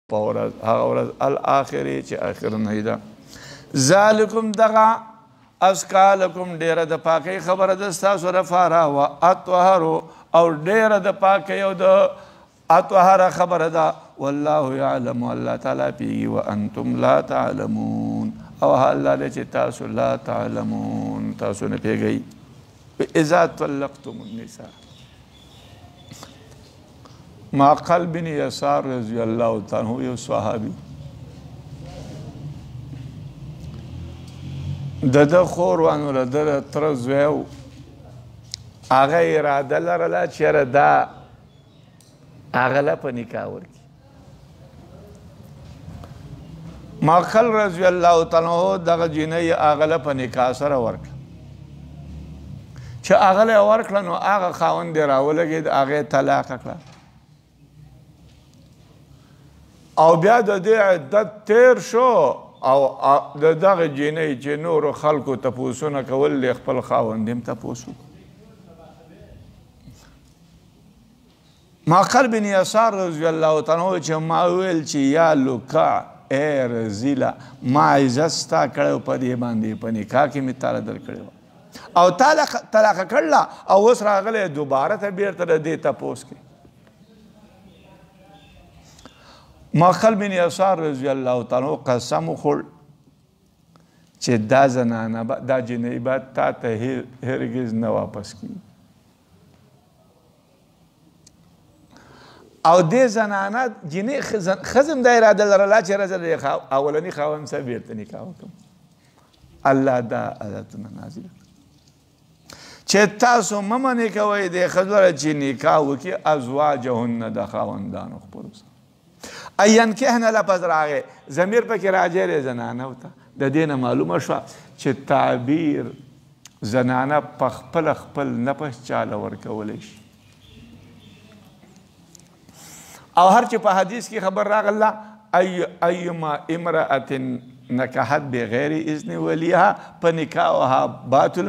په ورځ هغه ورځ الاخرې چې اخرنۍ ده. ذالکم دغه ازکا لکم ډېره د پاکۍ خبره ده ستاسو لپاره و اطهرو او ډېره د پاکۍ او د اطهره خبره ده. والله یعلم الله تعالی پیږي وانتم لا تعلمون او الله دې چې تاسو لا تعلمون تاسو نه پیږئ. اذا طلقتم النساء معقل بن یسار رضی الله تعالی عنہ یو صحابي د خور وانه د تر زویو هغه اراده لرله چېرې دا هغه له په نکاح ورکړي. معقل رضی الله تعالی عنہ دغه جینۍ هغه له په نکاح سره ورکړه. چې هغه له ورکړه نو هغه خاوند یې راولګېد هغه یې طلاقه کړه او بیا د دې عدت تیر شو او د دغه جینۍ چې نورو خلکو تپوسونه کول د خپل خاوند هم تپوس وکړو. معقل بن یسار رضی الله تعالی عنہ چې ما ویل چې یا لوکا ای رزیله ما عزت ستا کړی په دې باندې په نکاح کې مې تاله درکړې وه او طلاقه کړله او اوس راغلی دوباره ته بیرته د دې تپوس کې. معقل بن یسار رضی الله تعالی عنہ قسم وخوړ چې دا زنانه دا جنۍ به تا ته هرګز نه واپس کړي او دې زنانه جنۍ ښځه هم دا اراده لرله چې راځه د اولني خاوند سره بیرته نکاح وکړم. الله دا آیتونه نازل کړل چې تاسو مه منې کوئ دې ښځو لره چې نکاح وکړي ازواجهن د خاوندانو خپلو سره. اینکحن لفظ راغی ضمیر پکې راجع دی زنانو ته. د دې نه معلومه شوه چې تعبیر زنانه په خپل نفس چاله ورکولی شي او هر چې په حدیث کې خبر راغله ایما امرأة نکحت بغیر اذن ولیها په نکاحها باطل.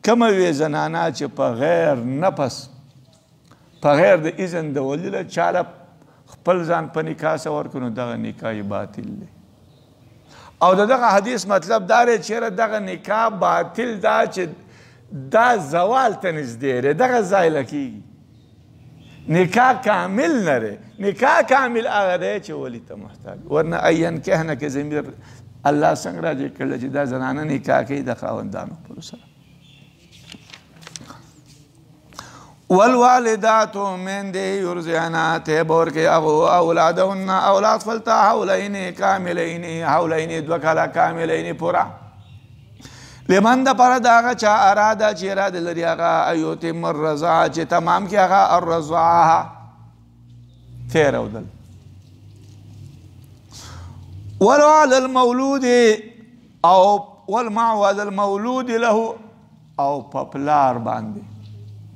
کومه وې زنانه چې په غیر نفس په غیر د اذن د ولی له چاله خپل ځان په نکاح سره ورکړو نو دغه نکاح باطل دی. او دغه حدیث مطلب دا دی چېرې دغه نکاح باطل دا چې دا زوال ته نږدې دی دغه ځای له کېږي. نکاح کامل نه دی. نکاح کامل هغه دی چې ولي ته محتاج ورنه اینکحنه کې ضمیر الله څنګه راجع کړله چې دا زنانه نکاح کوي د خاوندانو خپلو سره. والوالدات میندې یرضعن ته به ورکوي هغو اولادهن اولاد خپلته حولین کاملین حولین دوه کاله کاملین پوره لمن دپاره د هغه چا اراده چې اراده لري هغه ایتم الرضاعه چې تمام کړي هغه الرضاعه تېرودل. ولو علی المولود او والمعو علی المولود له او په پلار باندې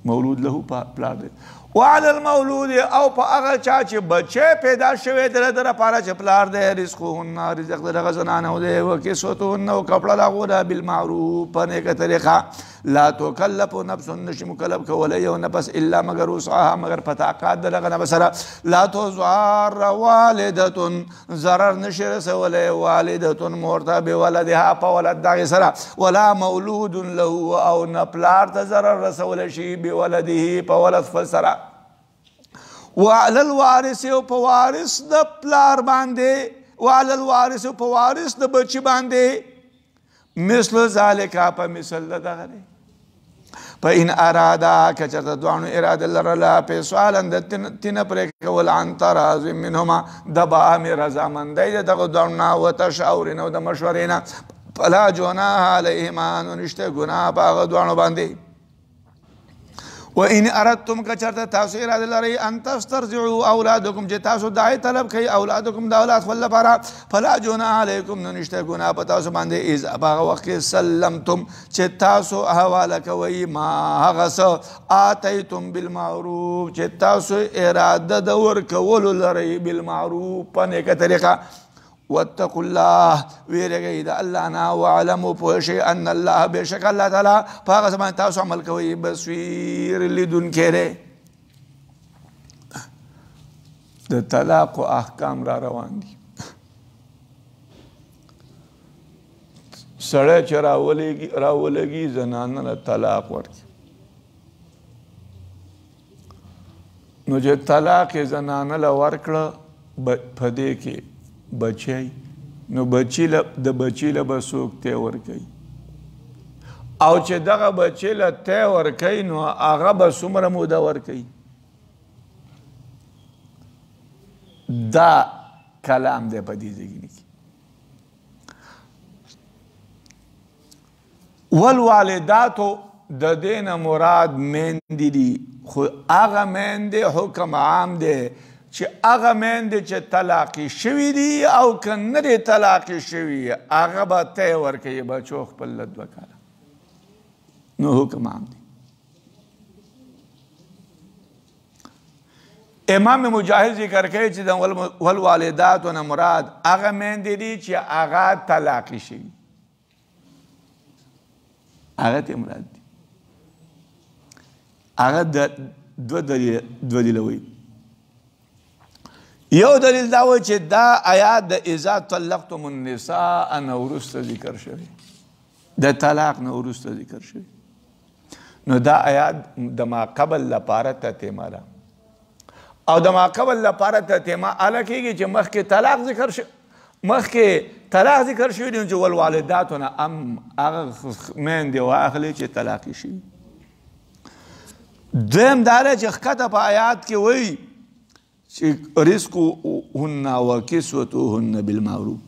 مولود له پلار دی وعلى المولود او په هغه چا چې بچی پیدا شوی د ده لپاره چې پلار دی رزقهن رزق د دغه زنانو دی وکسوتهن او کپړه د هغو ده بالمعروف په نیکه طریقه. لا تکلف نفس نشي مکلف کولی یو نفس الا مگر وسعها مگر په طاقت د دغه نفس سره. لا تضار والدة ضرر نشي رسولی والدة مور ته بولدها په ولد دغې سره ولا مولود له او نه پلار ته ضرر رسولی شي بولده په ولد خپل سره. وعلى الوارث او په وارث د پلار باندې وعلى الوارث او په وارث د بچي باندې مثل ذلك په مثل د دغه دی. فإن ارادا که چرته دواړو اراده لرله په سوالا د تینه پرې کول عن تراض منهما د به مې رضامندۍ د دغو دواړو نه وتشاور او د مشورې نه فلا جناح علیهما نو نشته ګناه په هغه دواړو باندې. وإن اردتم که چرته تاسو اراده لرئ ان تسترضعوا اولادکم چې تاسو دای طلب کوئ اولادکم د اولاد خپل لپاره فلا جناح علیکم نو نشته ګناه په تاسو باندې اذا په هغه وخت کې سلمتم چې تاسو حواله کوئ ما هغه څه آتیتم بالمعروف چې تاسو اراده د ورکولو لرئ بالمعروف په نیکه طریقه. واتقوا الله ویرګئ د الله نه واعلموا پوه شئ ان الله بېشک الله تعالی په هغه څه باندې تاسو عمل کوئ بصیر لیدونکی دی. د طلاق و احکام را روان دي. سړی چې راولګي زنانه له طلاق ورکړي، نو چې طلاق یې زنانه له ورکړه په دې کې بچی، نو د بچي له به څوک تی ورکوي، او چې دغه بچی له تی ورکوي نو هغه به څومره موده ورکوي. دا کلام دی په دې ځای کې. والوالداتو د دې نه مراد میندې دي، خو هغه میندې حکم عام دی چې هغه میندې چې طلاقې شوي دي او که نه دي طلاقې شوي هغه به تی ورکوي بچو خپل له 2 کاله، نو حکم عام دی. امام مجاهد ذکر کوي چې د والوالداتو نه مراد هغه میندې دي چې هغه طلاقې شوي، هغه ته مراد دي. هغه دوه دلیله وایي. یو دلیل دا وایي چې دا آیات د اذا طلقتم النساء نه وروسته ذکر شوی، د طلاق نه وروسته ذکر شوی، نو دا آیات د ما قبل لپاره تتمه ده، او د ما قبل لپاره تتمه هله کېږي چې مخکې طلاق ذکر شوی، مخکې طلاق ذکر شوی دی چې والوالداتو نه هم هغه میندې واخلي چې طلاقې شوي. دویم دا دی چې ښکته په آیات کې وایي چې رزقهن وکسوتهن بالمعروف،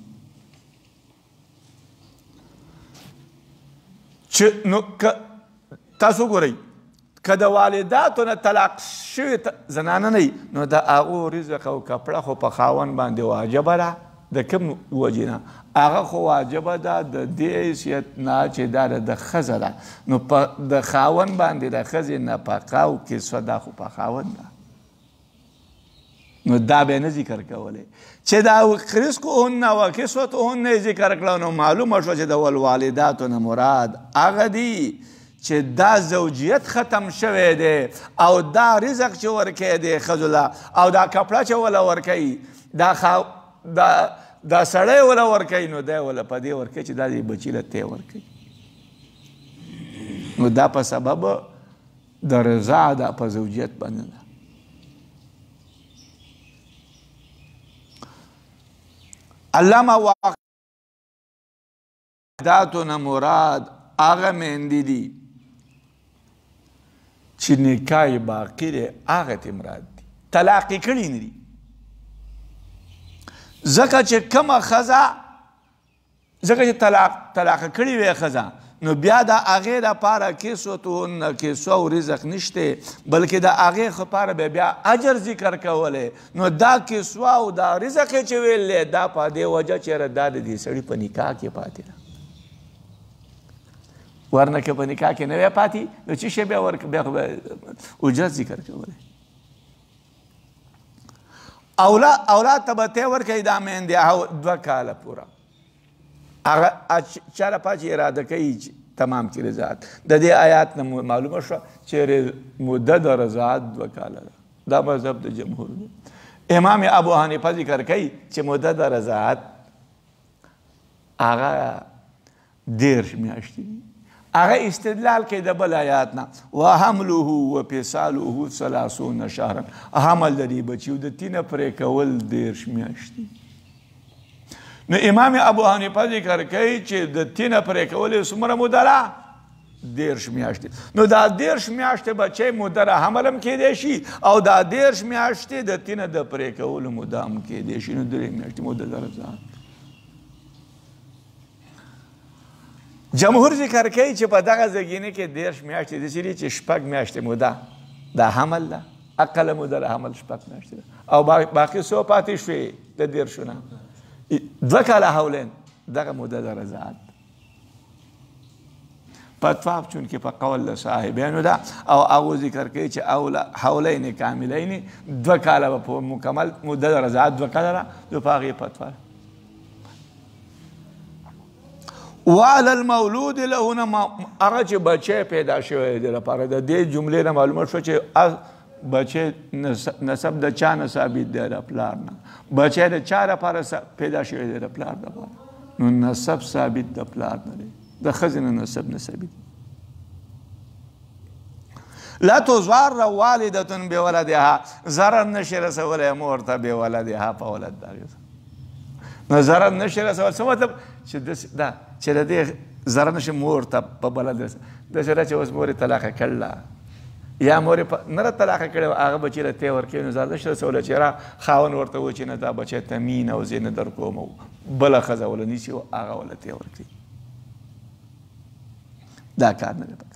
چې نو تاسو ګورئ که د والداتو نه طلاق شوي زنانه نه وي نو د هغو رزق او کپړه خو په خاوند باندې واجبه ده. د کوم وجې نه؟ هغه خو واجبه ده د دې حیثیت نه چې دا د ښځه ده، نو د خاوند باندې د ښځې نفقه او کسوه دا خو په خاوند ده، نو دا به نه ذکر کولی. چې دا رزقهن وکسوتهن یې ذکر کړه نو معلومه شوه چې د والداتو نه مراد هغه دي چې دا زوجیت ختم شوی دی او دا رزق چې ورکوي دی ښځو له، او دا کپړه چې وله ورکوي دا سړی وله ورکوي، نو دی وله په دې ورکوي چې دا د بچي له تی ورکوي، نو دا په سبب د رضا ده، په زوجیت باندې ده. علامه والداتو نه مراد هغه میندې دي چې نکاح یې باقي دی، هغه ته مراد دي، طلاق یې کړي نه دي. ځکه چې کومه ښځه ځکه چې طلاق کړې وي ښځه نو بیا د هغې لپاره کسوتهن کسوه او رزق نشته، بلکې د هغې لپاره به بیا اجر ذکر کولی، نو دا کسوه او دا رزق یې چې ویل دی دا په دې وجه چېرې دا د دې سړي په نکاح کې پاتې ده، ورنه که په نکاح کې نه وی پاتې نو څه شی بیا اجرت ذکر کولی. اولاد ته به تی ورکوي دا میندې 2 کاله پوره، هغه چا لپاره چې اراده کوي چې تمام کړي رضاعت. د دې آیات نه معلومه شوه چې مده د رضاعت 2 کاله ده، دا مذهب د جمهور دی. امام ابو حنیفه ذکر کوي چې مده د رضاعت هغه 10 میاشتې دي. هغه استدلال کوي د بل آیات نه، وحمله وفصاله 30 شهرا، حمل د دې بچیو د تینه پرې کول 10 میاشتې. نو امام ابو حنیفه ذکر کوي چې د تینه پرې کول یې څومره موده ده؟ 10 میاشتې. نو دا 10 میاشتې بچی موده د حمل هم کیدی شي او دا 10 میاشتې د تینه د پرې کولو موده هم کیدی شي، نو 3 میاشتې موده د رضاعت. جمهور ذکر کوي چې په دغه زګینه کې 10 میاشتې داسې دي چې 6 میاشتې موده د حمل ده، اقل موده د حمل 6 میاشتې ده، او باقي څو پاتې شوې د 10 نه 2 کاله حولین، دغه موده د رضاعت. فتوا چونکې په قول د صاحبینو ده او هغو ذکر کوي چې حولین کاملین 2 کاله به په مکمل موده د رضاعت 2 کاله ده، نو په هغې فتوا ده. وعلى المولود له هغه چې بچی پیدا شوی دی لپاره د دې جملې نه معلومه شوه چې بچی نسب د چا نه ثابت دی د پلار نه بچی د چا لپاره پیدا شوی دی د پلار لپاره نو نسب ثابت د پلار نه دی د ښځې نه نسب نه ثابت لا تضار والدة بولدها ضرر نشي رسولی مور ته بولدها په ولد د هغې نو ضرر نشي رسولی څه مطلب چې د دې ضرر نشي مور ته په بلد داسې ده چې اوس مور یې طلاقه کړله یا مور یې نه ده طلاقه کړې هغه بچي له تی ورکوي نو ضرر نشي رسولی چې را خاوند ورته وایي چې نه دا بچی ته مین او زه نه در کوم او بله ښځه وله نیسي او هغه وله تی ورکوي دا کار نه دی پکار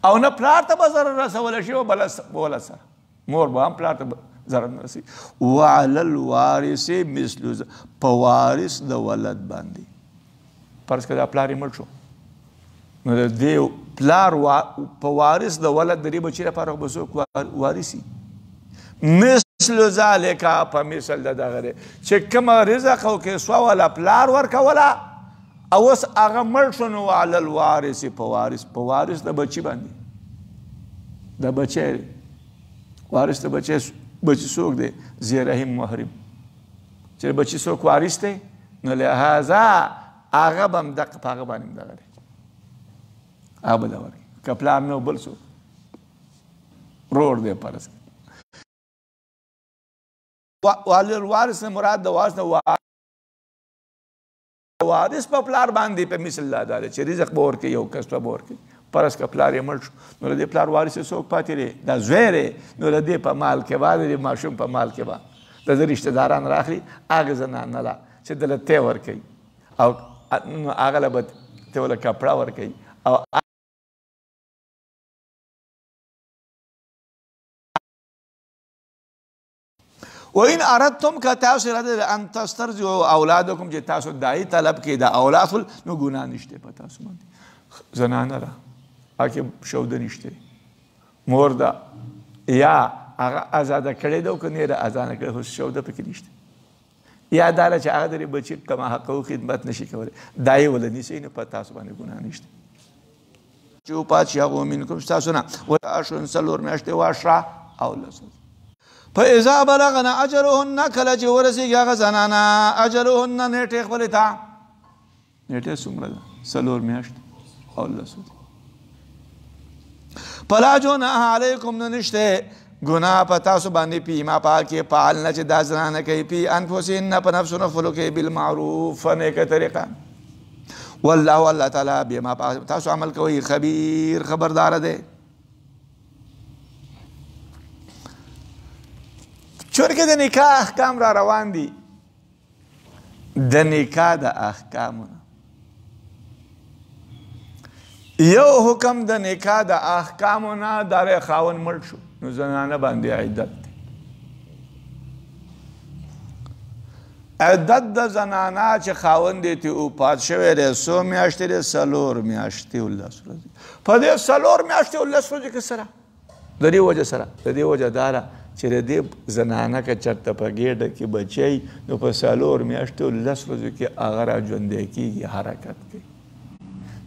او نه پلار ته به ضرر رسولی شي او بله سره مور به هم پلار ته ضرر نه رسوي وعلى الوارث مثل په وارث د ولد باندې فرض که دا پلار یې مړ شو نو د دې پلار په وارث د ولد د دې بچي لپاره به څوک وارثي مثل ذلک په مثل د دغه دی چې کومه رزق او کسوه ولا پلار ورکوله او اوس هغه مړ شو نو علی الوارث په وارث د بچي باندې د بچی وارث د بچي څوک دی ذی رحم محرم چې بچي څوک وارث دی نو لهذا هغه به هم دقه په هغه باندې هم دغه دی هغه به دا ورکوي که پلار نه بل څوک رور دی فرض وعلی الوارث نه مراد د وارث نه وارث په پلار باندې په مثل دا دی چې رزق به ورکوي او کسبه به ورکوي فرض که پلار یې مړ شو نو د دې پلار وارث څوک پاتې دی دا زوی دی نو د دې په مال کې به د دې ماشوم په مال کې به د ده رشته داران راخلي هغه زنانه له چې دله تی ورکوي او نو هغه له به ته له کپړه ورکوي او وإن أردتم که تاسو اراده ان تسترضعوا اولادکم چې تاسو دایي طلب کې د اولاد نو ګناه نشته په تاسو باندې زنانه را هغې شوده نشته مور ده یا هغه ازاده کړې ده او که نه یې ازاده کړې خو شوده پکې نشته یا دا ده چې هغه د دې بچي کما حقه خدمت نشي کولی دا یې وله نیسئ نو په تاسو باندې ګناه نشته چې وپات شي هغو منکم ستاسو نه اشهر څلور میاشتې واشره او لس فاذا بلغنا اجلهن کله چې ورسېږي هغه زنانه اجلهن نیټې خپلې ته نیټې څومره ده څلور میاشتې او لس فلا جناح علیکم نو نشته ګناه په تاسو باندې فیما په هغه کې فعلن چې دا زنانه کوي فی انفسهن په نفسونو خپلو کې بالمعروف په نیکه طریقه والله الله تعالی بما تاسو عمل کوئ خبیر خبردار دی چونکه د نکاح احکام را روان دي د نکاح د احکامونه یو حکم د نکاح د احکامونه داره خاون مړ شو نو زنانه باندې عدت دی عدت د زنانه چې خاون دی ته وفات شوی دی څو میاشتې دی څلور میاشتې او لس ورځې په دې څلور میاشتې او لس ورځې کې سره د دې وجه سره د دې وجه دا ده چې د دې زنانه که چېرته په ګېډه کې بچی نو په څلور میاشتو لس ورځو کې هغه را ژوندی کېږي حرکت کوي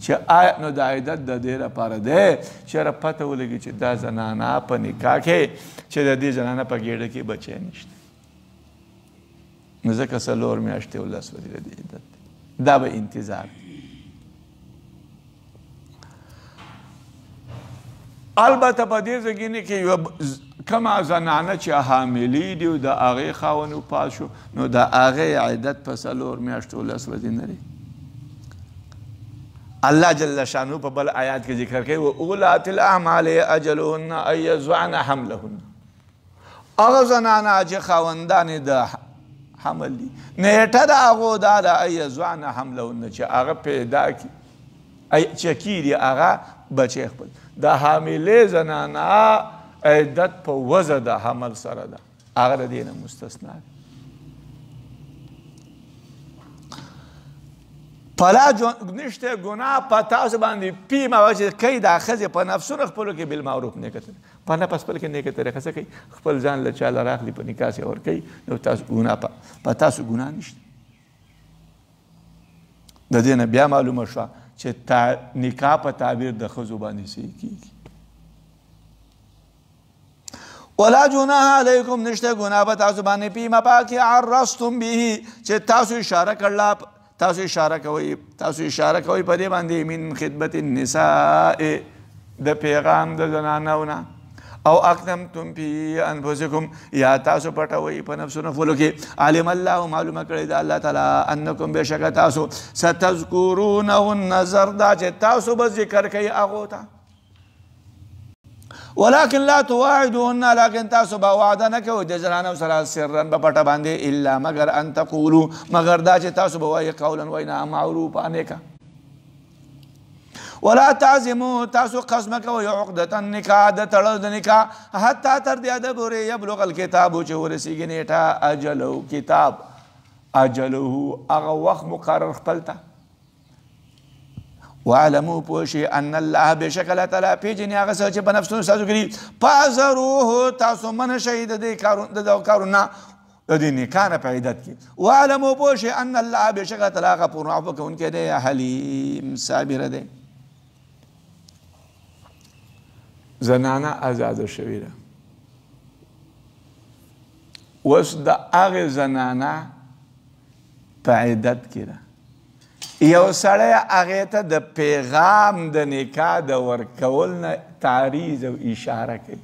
چې آیا نو د عدت د دې لپاره دی چې را پته ولګي چې دا زنانه په نکاح کې چې د دې زنانه په ګېډه کې بچی نشته نو ځکه څلور میاشتې او لس ورځې د دې عدت دی دا به انتظار البته په دې ځای کې یو کما زنانه چې حاملې دي او د هغې خاوند وفات شو نو د هغې عدت په څلور میاشتو او لس ورځې نه دی الله جل شانو په بل آیات کې ذکر کوي واولات الاعمال اجلهن ان یضعن حملهن هغه زنانه چې خاوندانې د حمل دي نیټه د هغو دا ده ان یضعن حملهن چې هغه پیدا کړي چې کیږي هغه بچی خپل د حاملې زنانه عدت په وضع د حمل سره ده هغه د دې نه مستثنا ده فلا نشته ګناه په تاسو باندې پیما چې کوي دا ښځې په نفسونو خپلو کې بالمعروف نیکه طریقه په نفس خپل کې نیکه طریقه څه کوي خپل ځان له چاله راخلي په نکاح یې ورکوي نو تاسو ګناه په تاسو ګناه نشته د دې نه بیا معلومه شوه چې نکاح په تعبیر د ښځو باندې صحیح کېږي ولا جناح علیکم نشته ګناه په تاسو باندې فیما پاکې عرضتم به چې تاسو اشاره کړله تاسو اشاره کوئ په دې باندې من خدمت النساء د پیغام د زنانو نه او اقدمتم فی انفسکم یا تاسو پټوئ په نفسونو خپلو کې علم الله معلومه کړې ده الله تعالی انکم بېشکه تاسو ستذکرونهن زردا چې تاسو به ذکر کوئ هغو ته ولكن لا تواعدوهن لكن تاسو به وعده نه کوئ د زنانو سره سرا په پټه باندې الا مگر ان تقولو مگر دا چې تاسو به وایئ قولا وینا معروفه نیکه ولا تعزموا تاسو قسم کوئ عقدة النکاح د تړل د نکاح حتی تر دې حده پورې یبلغ الکتاب چې ورسیږي نیټه اجله کتاب اجله هغه وخت مقرر خپل ته واعلموا پوه شئ ان الله بېشکه الله تعالی پېژني هغه څه چې په نفسونو ستاسو کړي فاحذروه تاسو منع شئ د دې کارونه د دې نکاح نه په عدت کې واعلموا پوه شئ ان الله بېشکه تعالی غفور عفو کوونکی دی حلیم صابر دی زنانه آزاده شوې ده اوس د هغې زنانه په عدت کې ده یو سړی هغې ته د پیغام د نکاح د ورکول نه تعریض او اشاره کوي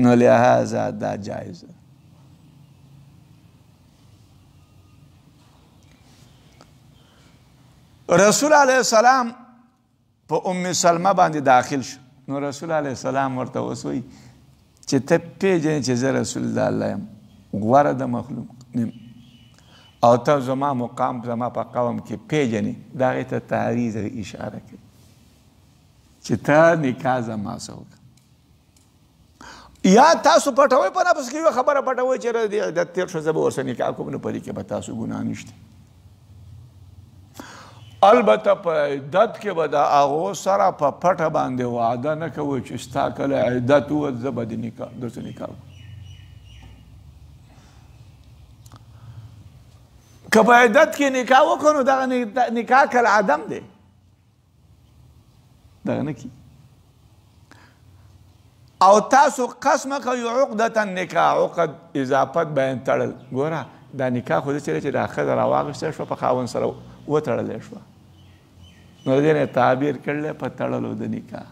نو لہذا دا جایز ده رسول علیه السلام په ام سلمه باندې داخل شو نو رسول علیه السلام ورته وسوی چې ته پیژنې چې زه رسول د الله یم غوره د مخلوق نیم او ته زما مقام زما په قوم کې پیژنې د هغې ته تعریض اشاره کوي چې ته نکاح زما څه وکړه یا تاسو پټوئ په نفس کې یوه خبره پټوئ چې د عدت تېر شو زه به ورسره نکاح کوم نو په دې کې به تاسو ګناه نشته البته په عدت کې به د هغو سره په پټه باندې وعده نه کوئ چې ستا کله عدت ووت زه به درته نکاح کوم که په عدت کې نکاح وکړو نو دغه نکاح کل عدم دی دغه نه کي او تاسو قسمه کوئ عقدة النکاح عقد اضافت بیان تړل ګوره دا نکاح خو داسې دی چې دا ښځه راواغېسته شوه په خاوند سره وتړلی شوه نو د دې نه تعبیر کړلی په تړلو د نکاح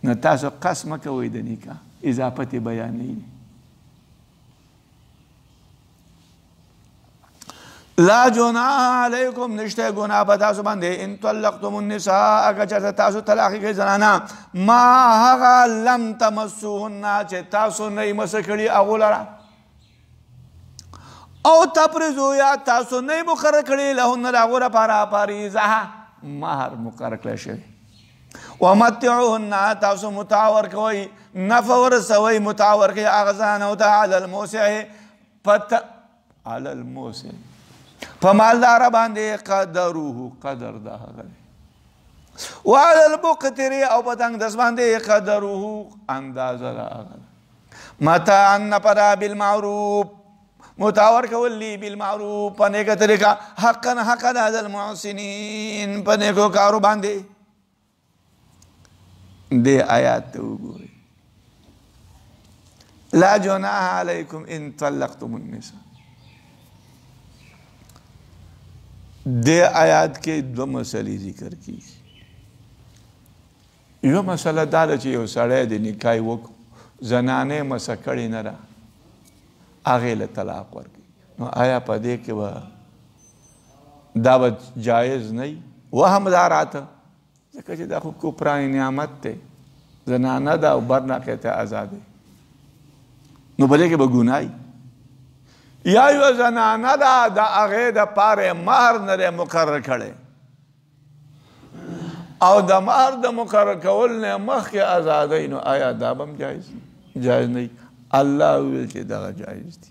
نو تاسو قسمه کوئ د نکاح اضافت یې بیانوي لا جناح علیکم نشته ګناه په تاسو باندې ان طلقتم النساء اگه چېرته تاسو طلاق کړئ زنانه ما هغه لم تمسوهن چې تاسو نه یې مسه کړي هغو لره او تفرضو یا تاسو نه یې مقرر کړي لهن د هغو لپاره فریضه مهر مقرر کړی شوی ومتعوهن تاسو متاع ورکوئ نفع ورسوئ متاع ورکوئ هغه زنانو ته علی الموسع په مالداره باندې قدروه قدر د هغه دی وعلى المقتر او په تنګ دس باندې قدروه اندازه د هغه ده متاعا نفدا بالمعروف متاع ورکول لی بالمعروف په نیکه طریقه حقا حقا د المحسنین په نیکو کارو باندې دې آیات ته وګورئ لا جناح علیکم ان طلقتم النساء دې آیات کې دوه مسلې ذکر کیږي یو مسله دا ده چې یو سړی د نکاح وکړو زنانې مسه کړې نه ده هغې له طلاق ورکوي نو آیا په دې کې به دا به جایز نه وي وهم دا راته ځکه چې دا خو کفران نعمت دی زنانه ده او برناقې ته آزاد دی نو په دې کې به ګناه یا یو زنانه ده د هغې دپاره مهر نه دی مقرر کړی او د مهر د مقرر کول نه مخکې ازادۍ نو آیا دا به هم جایز نه الله ویل چې دغه جایز دي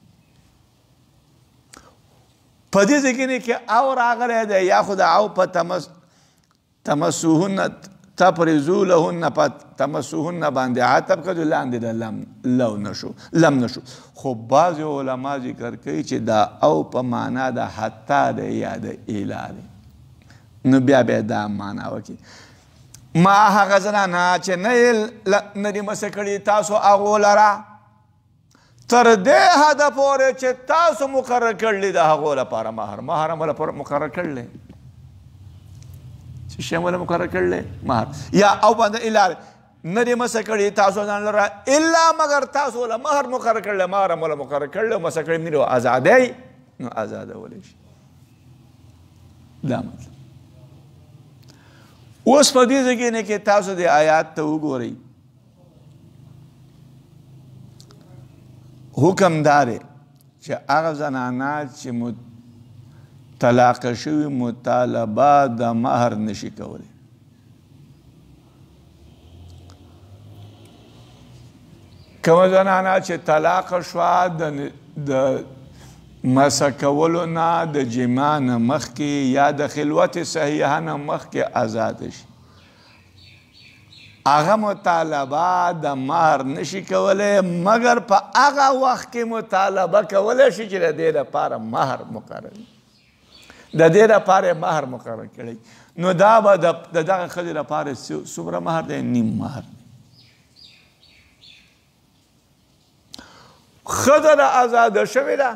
په دې ځای کې او راغلی دی یا خو د او په تمسوهن تفرضو لهن په تمسوهن باندې عطف کړو لاندې د لم نشو خو بعضې علما ذکر کوي چې دا او په معنا د حتی دی یا د اله دی نو بیا دا معنا وکړي ما هغه زنانه چې نه دې مسه کړي تاسو هغو لره تر دې حده پورې چې تاسو مقرر کړلی د هغو لپاره مهر مهر هم له مقرر کړلی چې شی هم له مقرر کړلی مهر یا او باندې الاره نه دې مسه کړي تاسو ځان لره الا مگر تاسو له مهر مقرر کړلی مهر هم له مقرر کړلی او مسه کړي نو ازادۍ نو ازادولی شي دا مطلب اوس په دې ځای کې نه کې تاسو د آیات ته وګورئ حکم داره چې هغه زنانه چې طلاق شوي مطالبه د مهر نشي کولی کومه زنانه چې طلاق شوه د مسه کولو نه د جما نه مخکې یا د خلوت صحیحه نه مخکې آزاده شي هغه مطالبه د مهر نشي کولی مګر په هغه وخت کې مطالبه کولی شي چې د دې لپاره مهر مقرر د دې لپاره مهر مقرر کړی نو دا به د دغه ښځې لپاره څومره مهر دی نیم مهر ښځه د آزاده شوې ده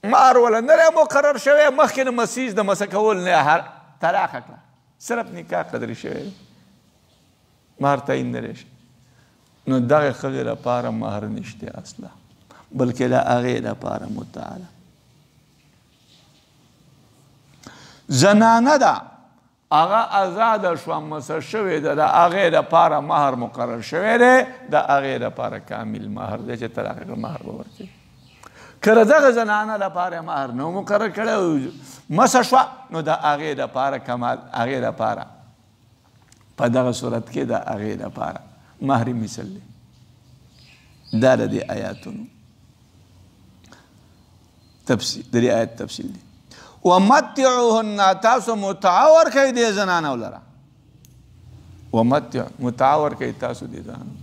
مهر ولا نه دی مقرر شوی مخکې نه مسیز د مسه کول نه طلاق کړه صرف نکاح قدرې شوی دی مهر تعین نه شي نو دغه ښځې لپاره مهر نشته اصلا بلکې د هغې لپاره متعه ده زنانه ده هغه آزاده شوه مسه شوې ده د هغې لپاره مهر مقرر شوی دی د هغې لپاره کامل مهر دی چې طلاق کړه مهر به ورکوي که د دغه زنانه لپاره مهر نه مقرر کړی او مسه شوه نو د هغې لپاره کمال هغې لپاره په دغه صورت کې د هغې لپاره مهر مثل دی دا د دې آیاتونو تفصیل د دې آیت تفصیل دی ومتعوهن تاسو متعه ورکوئ دې زنانو لره متعه ورکوئ تاسو دې زنانو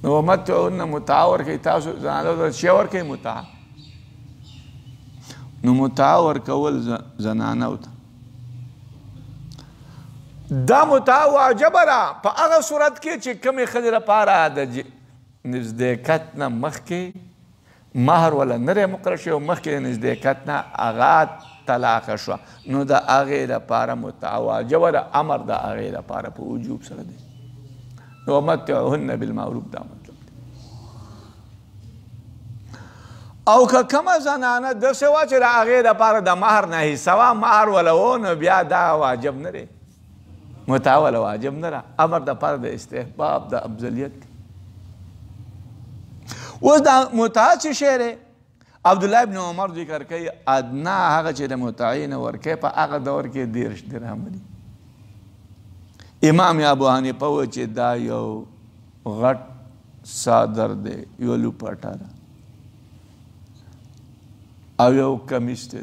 نو ومتعوهن متعه ورکوئ تاسو زنانو لره څه ورکوئ متعه نو متعه ورکول زنانو ته دا متعه واجبه ده په هغه صورت کې چې کومې ښځې لپاره د نزدېکت نه مخکې مهر ولا نه دی مقرر شوی او مخکې د نزدېکت نه هغه طلاقه شوه نو د هغې لپاره متعه واجبه ده امر د هغې لپاره په وجوب سره دی نو ومتعوهن بالمعروف دا مطلب دی او که کومه زنانه داسې وه چې د هغې لپاره د مهر نه حصه وه مهر وله و نو بیا دا واجب نه دی متعه ولا واجب نه ده امر د پاره د استحباب د افضلیت دی اوس دا متعه څه شی دی عبدالله ابن عمر ذکر کوي ادنا هغه چې د متعې نه ورکوي په هغه دور کې 10 درهم دي امام ابو حنیفه وایي چې دا یو غټ څادر دی یو لوپټه ده او یو کمیس دی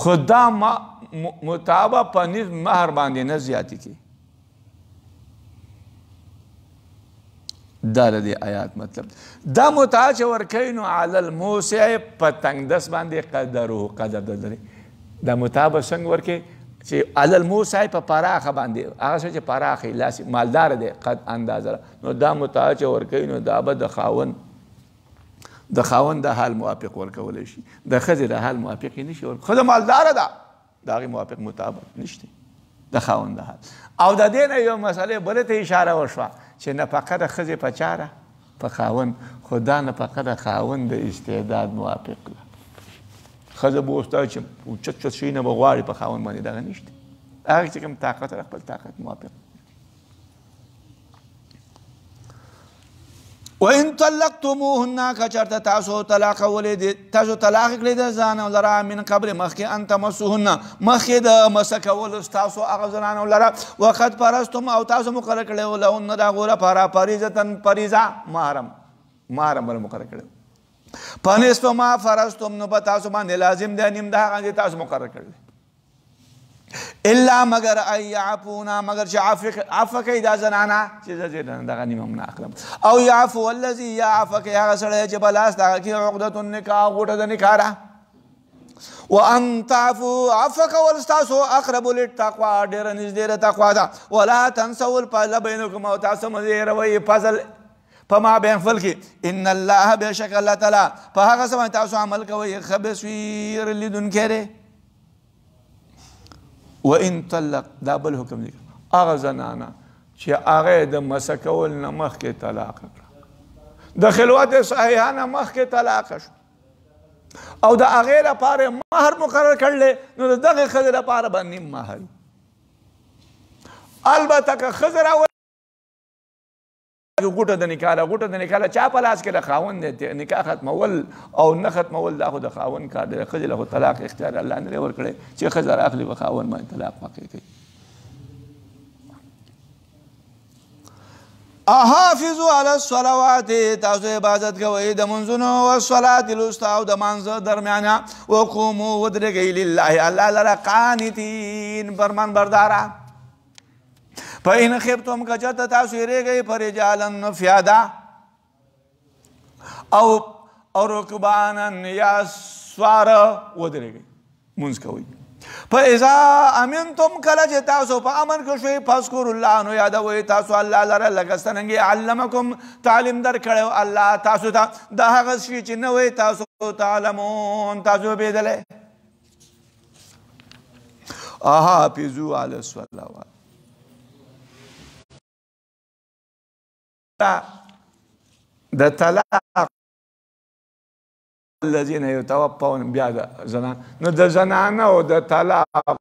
خو دا متعه په نصف مهر باندې نه زیاتې کړي دا د دې آیات مطلب دا متعه چې ورکوي نو علی الموسع په تنګدس باندې قدره قدر لري دا متعه به څنګه ورکوي چې علی الموسع په پراخه باندې هغه څه چې پراخه لاس مالدار دی قد اندازه نو دا متعه چې ورکوي نو دا به د خاوند د حال موافق ورکولی شي د ښځې د حال موافق یې نشي ورکولی ښځه مالداره ده د هغې موافق مطابق نشته د خاوند د حال او د دې نه یو مسئلې بلې ته اشاره وشوه چې نفقه د ښځې په چا ده په خاوند خو دا نفقه د خاوند د استعداد موافق ده ښځه به اوس دا چې اوچت چت شیونه به غواړي په خاوند باندې دغه نشته هغه چې کوم طاقت خپل طاقت موافق وإن طلقتموهن كچرت تاسو طلاق ولید تاسو طلاق کړی د ځانو لره من قبل مخکې ان تمسوهن مخکې د مسکول تاسو هغه ځانو لره وقت پرستم او تاسو مقرر کړی ولهن دا غوړه پارا فریضه محرم بل مقرر کړی پنځ ما فرستم نو تاسو باندې لازم دی نیم دا غږی تاسو مقرر کړی الا مگر ایعفونا مگر چې عفو کوي دا زنانه چې زه دغه نیمه نه اخلم او یعفو الذي یعفو کوي هغه سړی چې بلاس دغه کې عقدة النکاح غوټه د نکاح ده وان تعفو عفو کول ستاسو اقرب للتقوى ډېره نږدې د تقوا ده ولا تنسوا الفضل بینکم او تاسو مه هېروئ فضل په مابین خپل کې ان الله بېشک الله تعالی په هغه څه باندې تاسو عمل کوئ ښه بصیر لیدونکی دی. وان طلق دا بل حکم دی هغه زنانه چې هغه د مسه کول نه مخکې طلاق کړه د خلوت صحیحه نه مخکې طلاق شو او د هغې لپاره مهر مقرر کړلی نو د دغې ښځې لپاره به نیم مهر البته که ښځه راولي غوټه د نکاح له چا په لاس کې د خاوند دی نکاح ختمول او نه ختمول دا خو د خاوند کار دی. ښځې له خو طلاق اختیار الله نه دی ورکړی چې ښځه رااخلي په خاوند باندې طلاق واقع کوي. احافظو علی الصلوات تاسو عبادت کوئ د منځونو والصلاة الوسطی او د مانځه درمیانه وقوموا ودرېږئ لله الله لره قانتین فرمان برداره. فإن خفتم که چېرته تاسو یېرېږئ فرجالا فیاده او رکبانا یا سواره ودرېږئ مونځ کوئ. فاذا امنتم کله چې تاسو په امن کې شوئ فاذکروا الله نو یادوئ تاسو الله لره لکه څرنګې علمکم تعلیم درکړی الله تاسو ته د هغه شي چې نه وئ تاسو تعلمون تاسو پوهېدلی. حافظوا علی الصلوات د طلاق الذين يتوفون بیا د زنان نو د زنانو د طلاق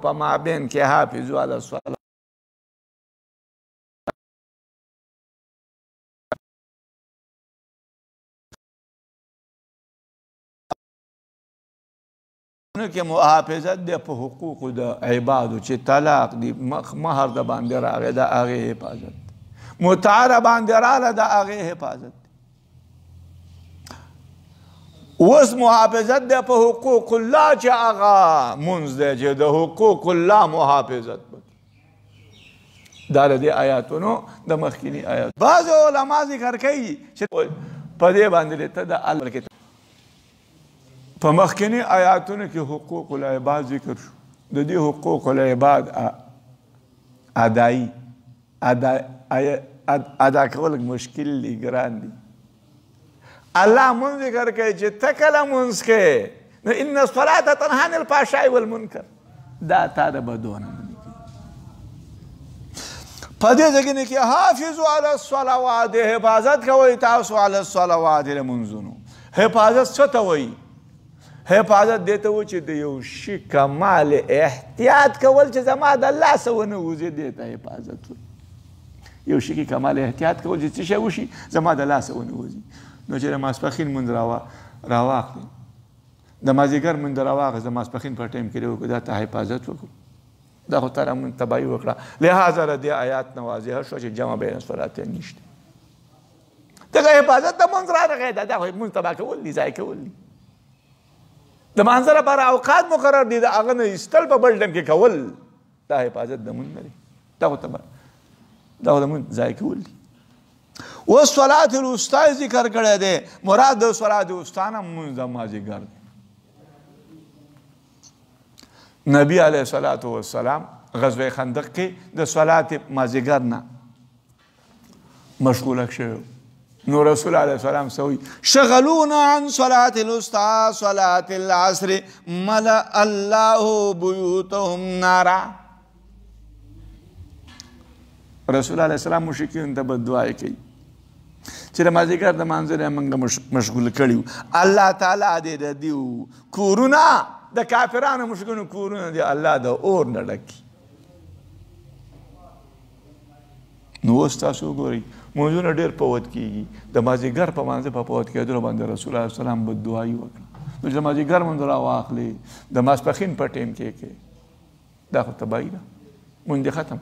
په مابین کې حافظو علی الصلوات کې محافظت دی په حقوقو د عبادو چې طلاق دی مهر د باندې راغی د هغې حفاظت متعه د باندې راغله د هغې حفاظت. اوس محافظت دی په حقوق الله چې هغه منځ دی چې د حقوق الله محافظت وکړي دا د دې آیاتونو د مخکیني آیات. بعضې علما ذکر کوي چې په دې باندې ته د الله په مخکینی آیاتونو کې حقوق العباد ذکر شو د دې حقوق العباد ادا کول مشکل دی ګران دی. الله مونږ ذکر کوي چې ته کله مونځ کوې نو ان الصلاة تنهی عن الفحشاء والمنکر دا تا د بدو نه منې په دې ځای کې کې حافظوا علی الصلوات حفاظت کوئ تاسو علی الصلوات د لمونځونو. حفاظت څه ته وایي؟ حفاظت دې ته و چې د یو شي کمال احتیاط کول چې زما د لاسه ونه وځي دې ته حفاظت وایي. یو شي کې کمال احتیاط کول چې څه شی وشي زما د لاسه ونه وځي. نو چې د ماسپښین مونځ راواخلې د مازدیګر مونځ راواخلې د ماسپښین په ټایم کې وکړو دا ته حفاظت وکړو دا خو تاره مونږ تباهي وکړه. لهذا د دې آیات نه واضحه شوه چې جمع بین الصلاتین نشته. دغه حفاظت د مونځ رارغی دا خو مونځ تباه کول دي ضایع کول دي. د مانځه لپاره اوقات مقرر دي د هغه نه ایستل په بل ټایم کې کول دا حفاظت د مونځ نه دی دا خو تباه دا خو د مونځ ضایع کول دي. اوس صلات الوسطی ذکر کړی دی مراد د صلات الوسطی نه مونځ د مازدیګر دی. نبی علیه الصلاة والسلام غزوه خندق کې د صلات مازدیګر نه مشغوله شوی نو رسول علیه السلام سوی شغلونا عن صلات الوسطی صلات العصر ملأ الله بیوتهم نارا. رسول علیه السلام مشرکین ته بددعای کوي چې د مازدیګر د مانځه نه موږ مشغول کړي الله تعالی دې د دیو کورونه د کافرانو مشرکینو کورونه دې الله د اور نه ډکي. نو اوس تاسو وګورئ مونځونه ډېر په وخت کېږي د مازدیګر په مانځه په وخت کېدلو باندې رسول الله سلام بددعایي وکړه نو چې د مازدیګر مونځ راواخلې د ماسپښین په ټایم کې دا خو تباهي ده مونځ دې ختم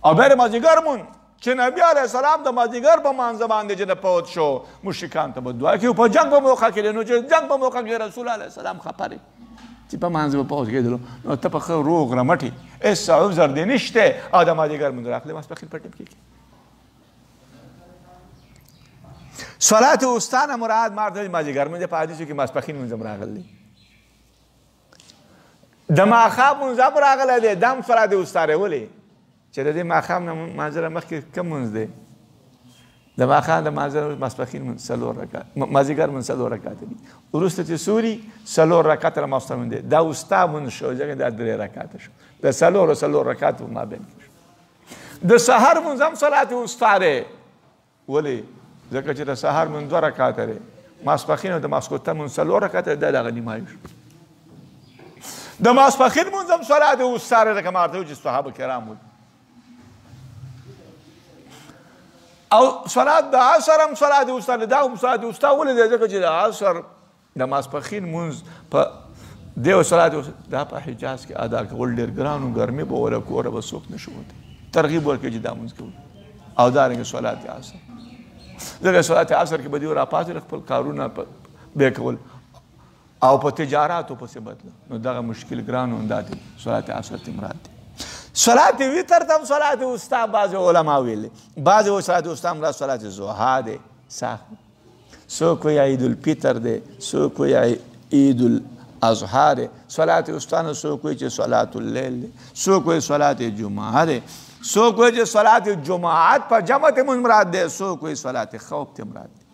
او بیا د مازدیګر مونځ چې نبی علیه السلام د مازدیګر په مانځه باندې چې د فوت شو مشرکان ته بددعا کوي په جنګ په موقع کې نو چې جنګ په موقع کې رسول علیه السلام خفه دی چې په مانځه په فوت کېدلو نو ته په ښه روغ رمټې هېڅ عذر دې نشته او د مازدیګر مونځ راخلې ماسپښین په ټایم کې صلات وسطی نه مراد مارته مازدیګر مونځ په حدیثو کې ماسپښین مونځ هم راغلی د ماښام مونځ هم راغلی دی دا هم صلات وسطی دی ولې چې د دې ماښام نه مانځه نه مخکې کوم مونځ دی د ماښام د مانځه ماسپښین مونځ 4 رکعات مازدیګر مونځ 4 رکعات دي وروسته چې سوري 4 رکعات د ماسپښین مونځ دی دا وستا مونځ شو ځکه دا 3 رکعات شو د 4 رکعات په مابین کې شو د سحر مونځ هم صلات وستا دی ولې ځکه چې د سحر مونځ 2 رکعات دی ماسپښین او د ماسخوتن مونځ 4 رکعات دی دا دغه نیمایي شو د ماسپښین مونځ هم صلات وستا دی لکه ما ورته وویل چې صحابه کرام وو او صلات د عصر هم صلات وستا دی دا هم صلات وستا ولې دی ځکه چې د عصر د ماسپښین مونځ په دیو صلات دا په حجاز کې ادا کول ډېر ګران و ګرمي به وله کوره به څوک نشو وتی ترغیب ورکړي چې دا مونځ کوو او دارنګه صلات عصر ځکه صلات عصر کې به دوی راپاڅېدل خپل کارونه به کول او په تجاراتو پسې بدله نو دغه مشکل ګران و دا دی صلات عصر ته مراد دی صلات وتر ته هم صلات وسطا بعضې علما ویلې بعضې وایي صلات وسطا مراد صلات ضحا دی څوک وایي عید الفطر دی څوک وایي عید الاضحا دی صلات وسطا نه څوک وایي چې صلات اللیل دی څوک وایي صلات جمعه دی څوک وایي چې صلات جماعت په جمع ته مراد دی څوک وایي صلات خوف ته مراد دی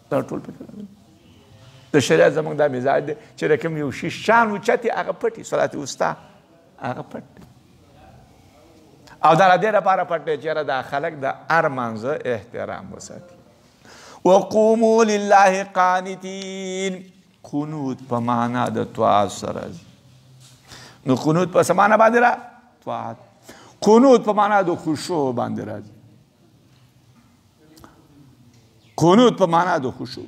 دا ټول پکې راغلي د شریعت زموږ دا مزاج دی چې د کوم یو شي شان اوچت هغه پټي صلات وسطا هغه پټ او دا د دې لپاره پټ دی چې دا خلک د هر مانځه احترام وساتي وقوموا لله قانتین قنوت په معنا د طاعت سره نو قنوت په څه معنا باندې را طاعت قنوت په معنا د خشوع باندې راځي قنوت په معنا د خشوع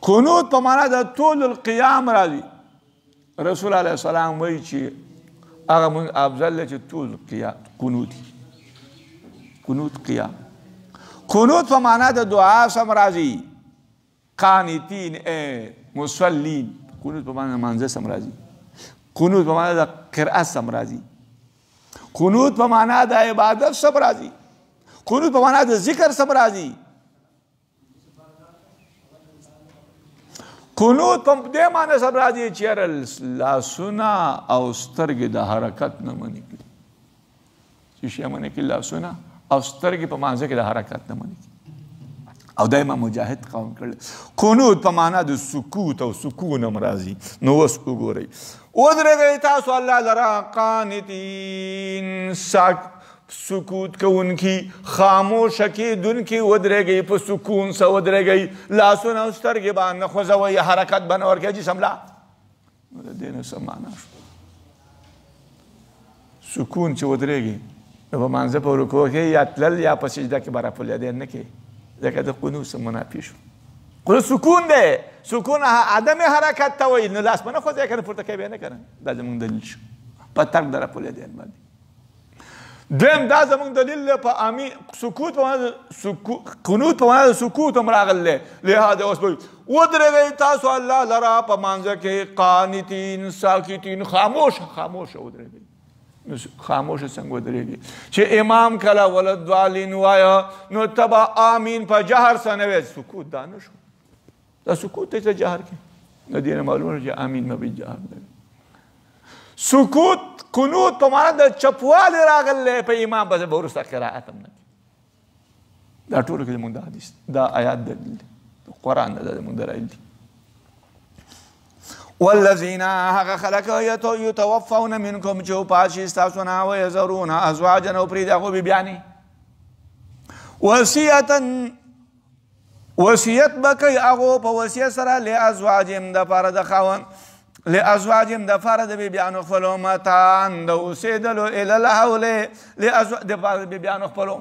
قنوت په معنا د طول القیام راځي رسول علیه السلام وایي چې هغه مونږ افضل دی چې طول قیام قنوت قیام قنوت په معنا د دعا سم راځي قانتین مصلین قنوت په معنا د مانځه سم راځي قنوت په معنا د قرأت سم راځي قنوت په معنا د عبادت سم راځي قنوت په معنا د ذکر سم راځي قنوت په دې معنی سره راځي چې لاسونه او سترګې د حرکت نه منې کړي چې شی منې کړي لاسونه او سترګې په مانځه کې د حرکت نه منې کړي او دا امام مجاهد قول کړل قنوت په معنا د سکوت او سکون هم راځي نو اوس وګورئ ودرېږئ تاسو الله لره قانتین سکوت کوونکي خاموشه کېدونکي ودرېږئ په سکون سره ودرېږئ لاسونه او سترګې به نه خوځوئ حرکت به نه ورکوئ جسم لا نو د دې نه څه معنا شو سکون چې ودرېږي نو په مانځه په رکوع کې یا تلل یا په سجده کې به راپولیدین نه کوي ځکه د قنوت څه منافي شو قنوت سکون دی سکون عدم حرکت ته وایي نو لاس به نه خوځوي که نه پورته کوي به نه که نه دا زموږ دلیل شو په تګ د راپولیدین باندې دویم دا زموږ دلیل دی په سکوت په معنا قنوت په معنا د سکوت هم راغلی دی لهذا اوس به ودرېږئ تاسو الله لره په مانځه کې قانتین ساکتین خاموشه ودرېږئ خاموشه څنګه ودرېږي چې امام کله ولدوالین وایه نو ته به آمین په جهر سره نه وایې سکوت دا نه شو دا سکوت دی چې جهر کې نو دې نه معلومه چې آمین مه به جهر نه سکوت قنوت په معنا د چپوالي راغلی په امام پسې به وروسته قرائت هم نه دا ټولو کې زموږ د حدیث دا آیات دلیل دی قرآن دا زموږ دلایل دي والذین هغه خلک یتوفون منکم چې وفات شي ستاسو نه ویذرون ازواجا او پرېږدي هغوی بیبیانې وصیت به کوي هغو په وصیت سره لازواجهم دپاره د خاوند لازواجهم دپاره د بیبیانو خپلو متاعن د اوسېدلو الی الحول دپاره د بیبیانو خپلو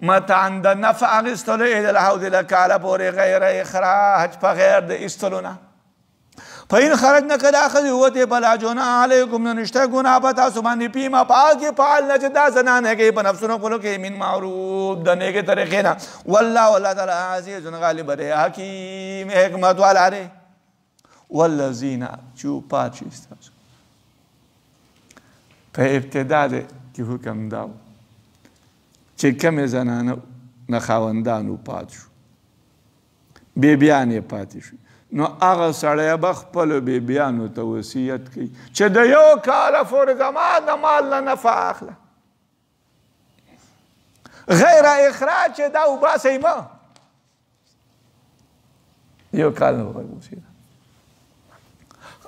متاعن د نفع اخیستلو الی الحول د کاله پورې غیر اخراج په غیر د ایستلو نه فإن خرجنا که دا ښځې ووتې فلا جناح علیکم نو نشته ګناه په تاسو باندې فیما په هغه کې فعلنا چې دا زنانې کوي په نفسونو خپلو کې من معروف د نیکې طریقې نه والله تعالی عزیز غالب دی حکیم حکمت والا دی والذین چې وفات شي ستاسو په ابتدا کې حکم دا و چې کومې زنانه نه خاوندان وفات شو بیبیانې پاتې شو نو هغه سړی به خپلو بیبیانو ته وصیت کوي چې د یو کاله پورې زما د مال نه نفع اخله غیر اخراج چې دا وباسئ مه یو کال نه به وصیت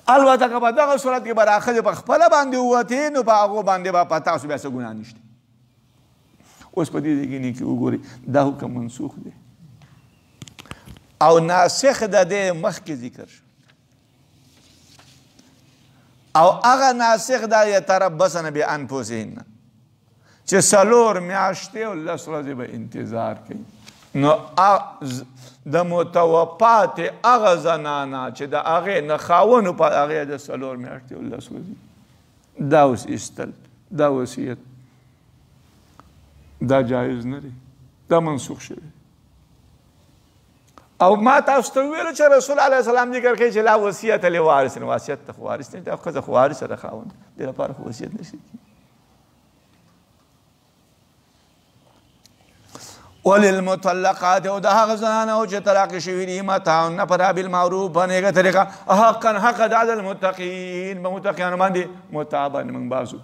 البته که په دغه صورت کې به دا ښځې په خپله باندې ووتې نو په هغو باندې به په تاسو بیا څه ګناه نشته اوس په دې ځای کې وګورئ دا حکم منسوخ دی او ناسخ د دې مخکې ذکر شو او هغه ناسخ دا یتربصن بانفسهن چې 4 میاشتې او 10 ورځې به انتظار کوي نو د متوفاتې هغه زنانه چې د هغې نه خاوند په هغې د 4 میاشتې او 10 ورځې دا اوس ایستل دا وصیت دا جایز نه دی دا منسوخ شوی او ما تاسو ته ویلو چې رسول علیه السلام ذکر کوي چې لا وصیت لوارث وصیت ته خو وارث نه دا ښځه خو وارثه ده خاوند دې لپاره خو وصیت نشي وللمطلقات او د هغه زنانو چې طلاق شوي دي متاع نفرا بالمعروف په نیکه طریقه حقا حق د المتقین په متقیانو باندې متاع باندې موږ باسو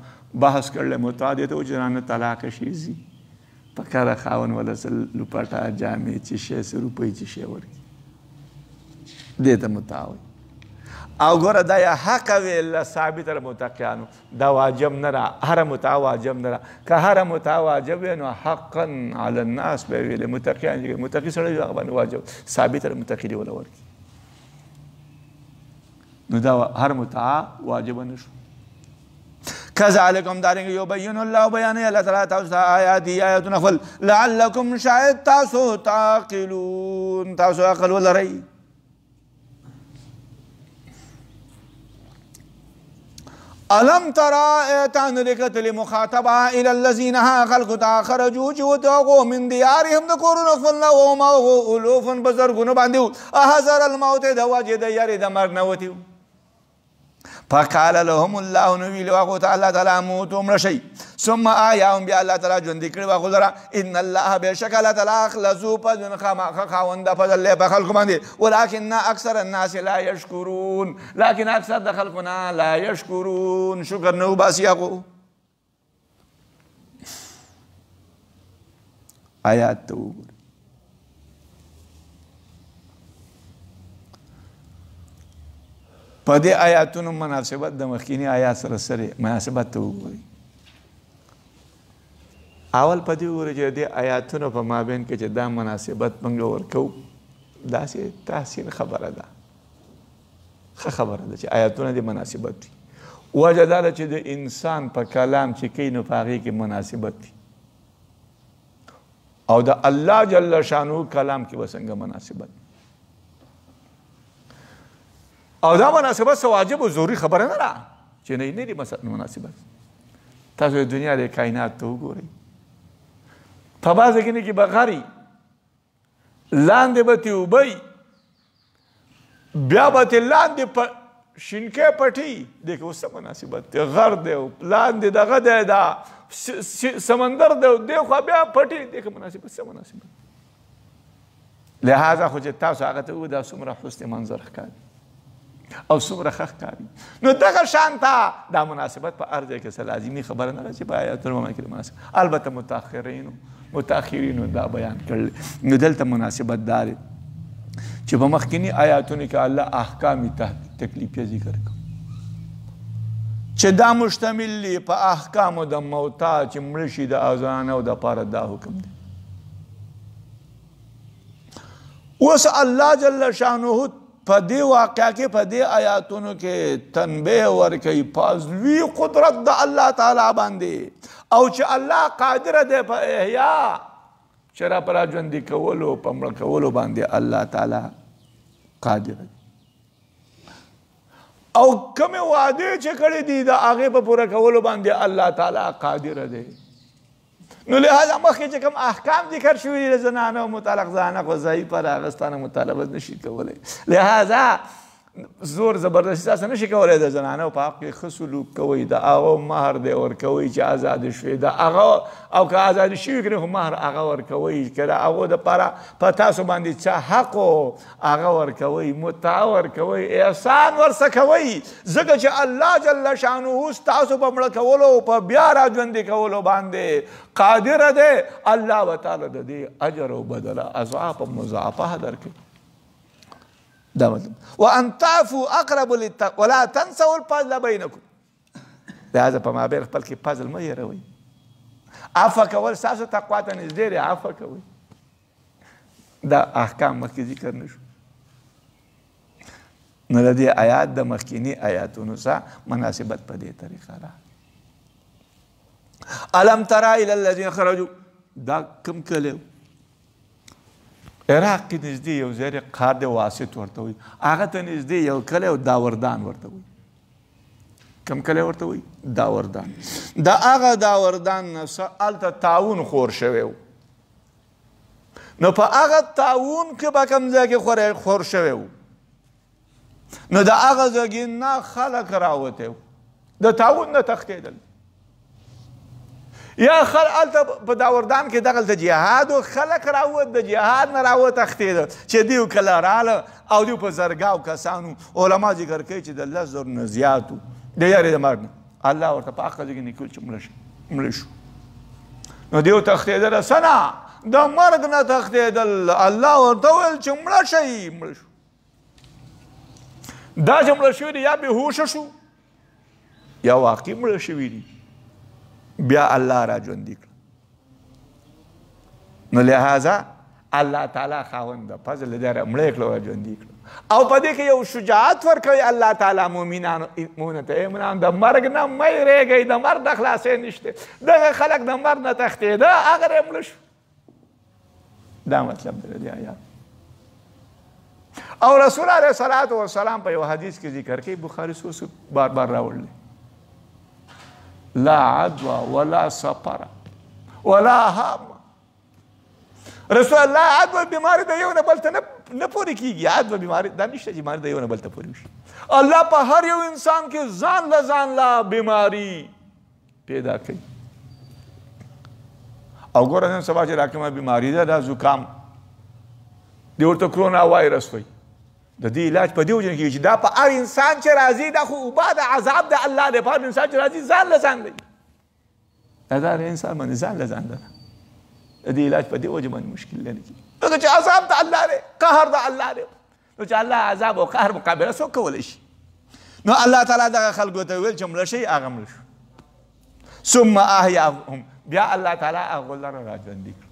بحث کړل متاع دې ته چې زنانه طلاق شي زی په کاره خاوند ولا لپټه جامې چې 600 روپۍ چې شی ورکړي دې ته متاع وایي او ګوره دا یا حق ویل ثابت متقیانو دا واجب نه را هر متاع واجب نه را که هر متاع واجب وي نو حقا علی الناس به ویل متقیان متقی سړی هغه باندې واجب ثابت متقی دی ولا ورکړي نو دا هر متاع واجب نه شو كذلكم دارنګ يبين الله بيان الله تعالی تاسو ته آیاتونه خپل لعلكم شاید تاسو تعقلون تاسو عقل ولرئ ألم ترى ايتان لكتل مخاطبة إلى الذين خلقوا خرجوا وتوقوا من ديارهم ذكورون فلنا وهم ألوف بزرگون بانديو أحذر الموت دواجد يرد مرنوتيو فقال لهم الله نبي لواقو تعالى تعالى موتوا مرشي ثم آياهم بي الله تعالى جن ذكر وقدرا إن الله بشك الله تعالى أخلصوا فجن خاوند فضل بخلق باندي ولكن أكثر الناس لا يشكرون لكن أكثر خلقنا لا يشكرون شكر نو باسياقو آيات توبر په دې آیاتونو مناسبت د مخکینی آیات سره مناسبت ته وګورئ اول په دې وګورئ چې دې آیاتونو په مابین کې چې دا مناسبت موږ ورکوو داسې تحسین خبره ده ښه خبره ده چې آیاتونه دې مناسبت وي وجه دا ده چې د انسان په کلام چې کوي نو په هغې کې مناسبت وي او د الله جل شانو کلام کې به څنګه مناسبت او دا مناسبت سو واجب و ضروری خبره نه ده چې نه دي مناسبت تاسو د دنیا د کائنات ته وګورئ په بعضې کې کې به غري لاندې به تې اوبئ بیا به تې لاندې شینکۍ پټي دې کې اوس څه مناسبت دی غر دی لاندې دغه دی دا سمندر دی دې خوا بیا پټي دې کې مناسبت څه مناسبت لهذا خو چې تاسو هغه ته وګورئ دا څومره حسن منظر ښکاري او څومره ښه ښکاري نو دغه شان ته دا مناسبت په هر ځای کې څه لازمي خبره نه ده چې په آیاتونو باندې مناسب البته متأخرینو دا بیان کړل نو دلته مناسبت دا دی چې په مخکینی آیاتونو کې الله احکام تکلیفیه ذکر کړ چې دا مشتمل دی په احکامو د موتا چې مړه شي د اذان او د پاره دا حکم دی اوس الله جل شانه په دې واقعه کې په دې آیاتونو کې تنبیه ورکوي په لوی قدرت د الله تعالی باندې او چې الله قادر دی په احیا چې را په راژوندي کولو په مړه کولو باندې الله تعالی قادر دی او کومې وعدې چې کړې دي د هغې په پوره کولو باندې الله تعالی قادر دی نو لهذا مخکې چې کوم احکام ذکر شوي د زنانه او مطلق زنانه خو ضعیفه راغستانه مطالبه نشي کولی لهذا زور زبردستي تاسو نشئ کولی د زنانو په حق کې ښه سلوک کوئ د هغو مهر دی ورکوئ چې ازاده شوې د هغه او که ازاده شوي کړي خو مهر هغه ورکوئ که د هغو دپاره په تاسو باندې څه حق و هغه ورکوئ متعه ورکوئ احسان ورسه کوئ ځکه چې الله جل شانه ستاسو په مړه کولو او په بیا راژوندي کولو باندې قادره دی الله به تعالی د دې اجر او بدله اضعاف مضاعفه درکوي دا مطلب وان تعفوا اقرب للتقوى ولا تنسوا الفضل بينكم لهذا په مابین خپل کې فضل مه هېروئ عفو کول ستاسو تقوا ته نږدې دی عفو کوئ دا احکام مخکې ذکر نه شو نو د دې آیات د مخکینی آیاتونو سره مناسبت په دې طریقه ده الم ترى الى الذين خرجوا دا کوم کلی عراق کې نږدې یو ځای قار د واسط ورته وایي هغه ته نږدې یو کلی او داوردان ورته وایي کوم کلی ورته وایي داوردان د هغه داوردان نه هلته تعاون خور شوی و نو په هغه تعاون کې به کوم ځای کې خور شوی و نو د هغه ځای نه خلک راوتی و د تعاون نه تښتېدل یا هلته په داوردان کې دغلته جهاد و خلک راوت د جهاد نه راوتښتېده چې دیو کله راله او دیو په زرګاو کسانو علما ذکر کوي چې د 10,000 نه زیات و د یارې د مرګ نه الله ورته په هغه ځای کې نکول چې مړه شو نو دیو تښتېدله څه نه د مرګ نه تښتېدل الله ورته وویل چې مړه شئ مړه شو دا چې مړه شوي دي یا بېهوشه شو یا واقعي مړه شوي دي بیا الله را ژوندي کړه نو لہذا الله تعالی خاوند د فضل دی مړه یې کړه را ژوندي کړه او په دې کې یو شجاعت ورکوي الله تعالی مؤمنانو ته مؤمنان د مرګ نه مه یېرېږئ د مرګ د خلاصۍ نشته دغه خلک د مرګ نه تښتېده هغه یې مړه شو دا مطلب دی د دې آیات او رسول علیه الصلاة والسلام په یو حدیث کې ذکر کوي بخاري څو بار بار راوړلی لا عدوى ولا سفر ولا هام رسول الله عدوى بیماری د یو نه بل ته نه پورې کېږي عدوى بیماری دا نشته چې بیماری د یو نه بل ته پورې وشي الله په هر یو انسان کې ځان له بیماری پیدا کوي او ګوره نن سبا چې دا کومه بیماري ده دا زکام دی ورته کرونا وایرس وایي د دې علاج په دې وجه کېږي چې دا په هر انسان چې راځي دا خو اوبه د عذاب د الله دی په هر انسان چې راځي ځان له ځان دی دا د هر انسان باندې ځان له ځان ده د دې علاج په دې وجه باندې مشکل لري ځکه چې عذاب د الله دی قهر د الله دی نو چې الله عذاب او قهر مقابله څوک کولی شي نو الله تعالی دغه خلکو ته ویل چې مړه شئ هغه مړه شو ثم احیاهم بیا الله تعالی هغو لره را ژوندي کړه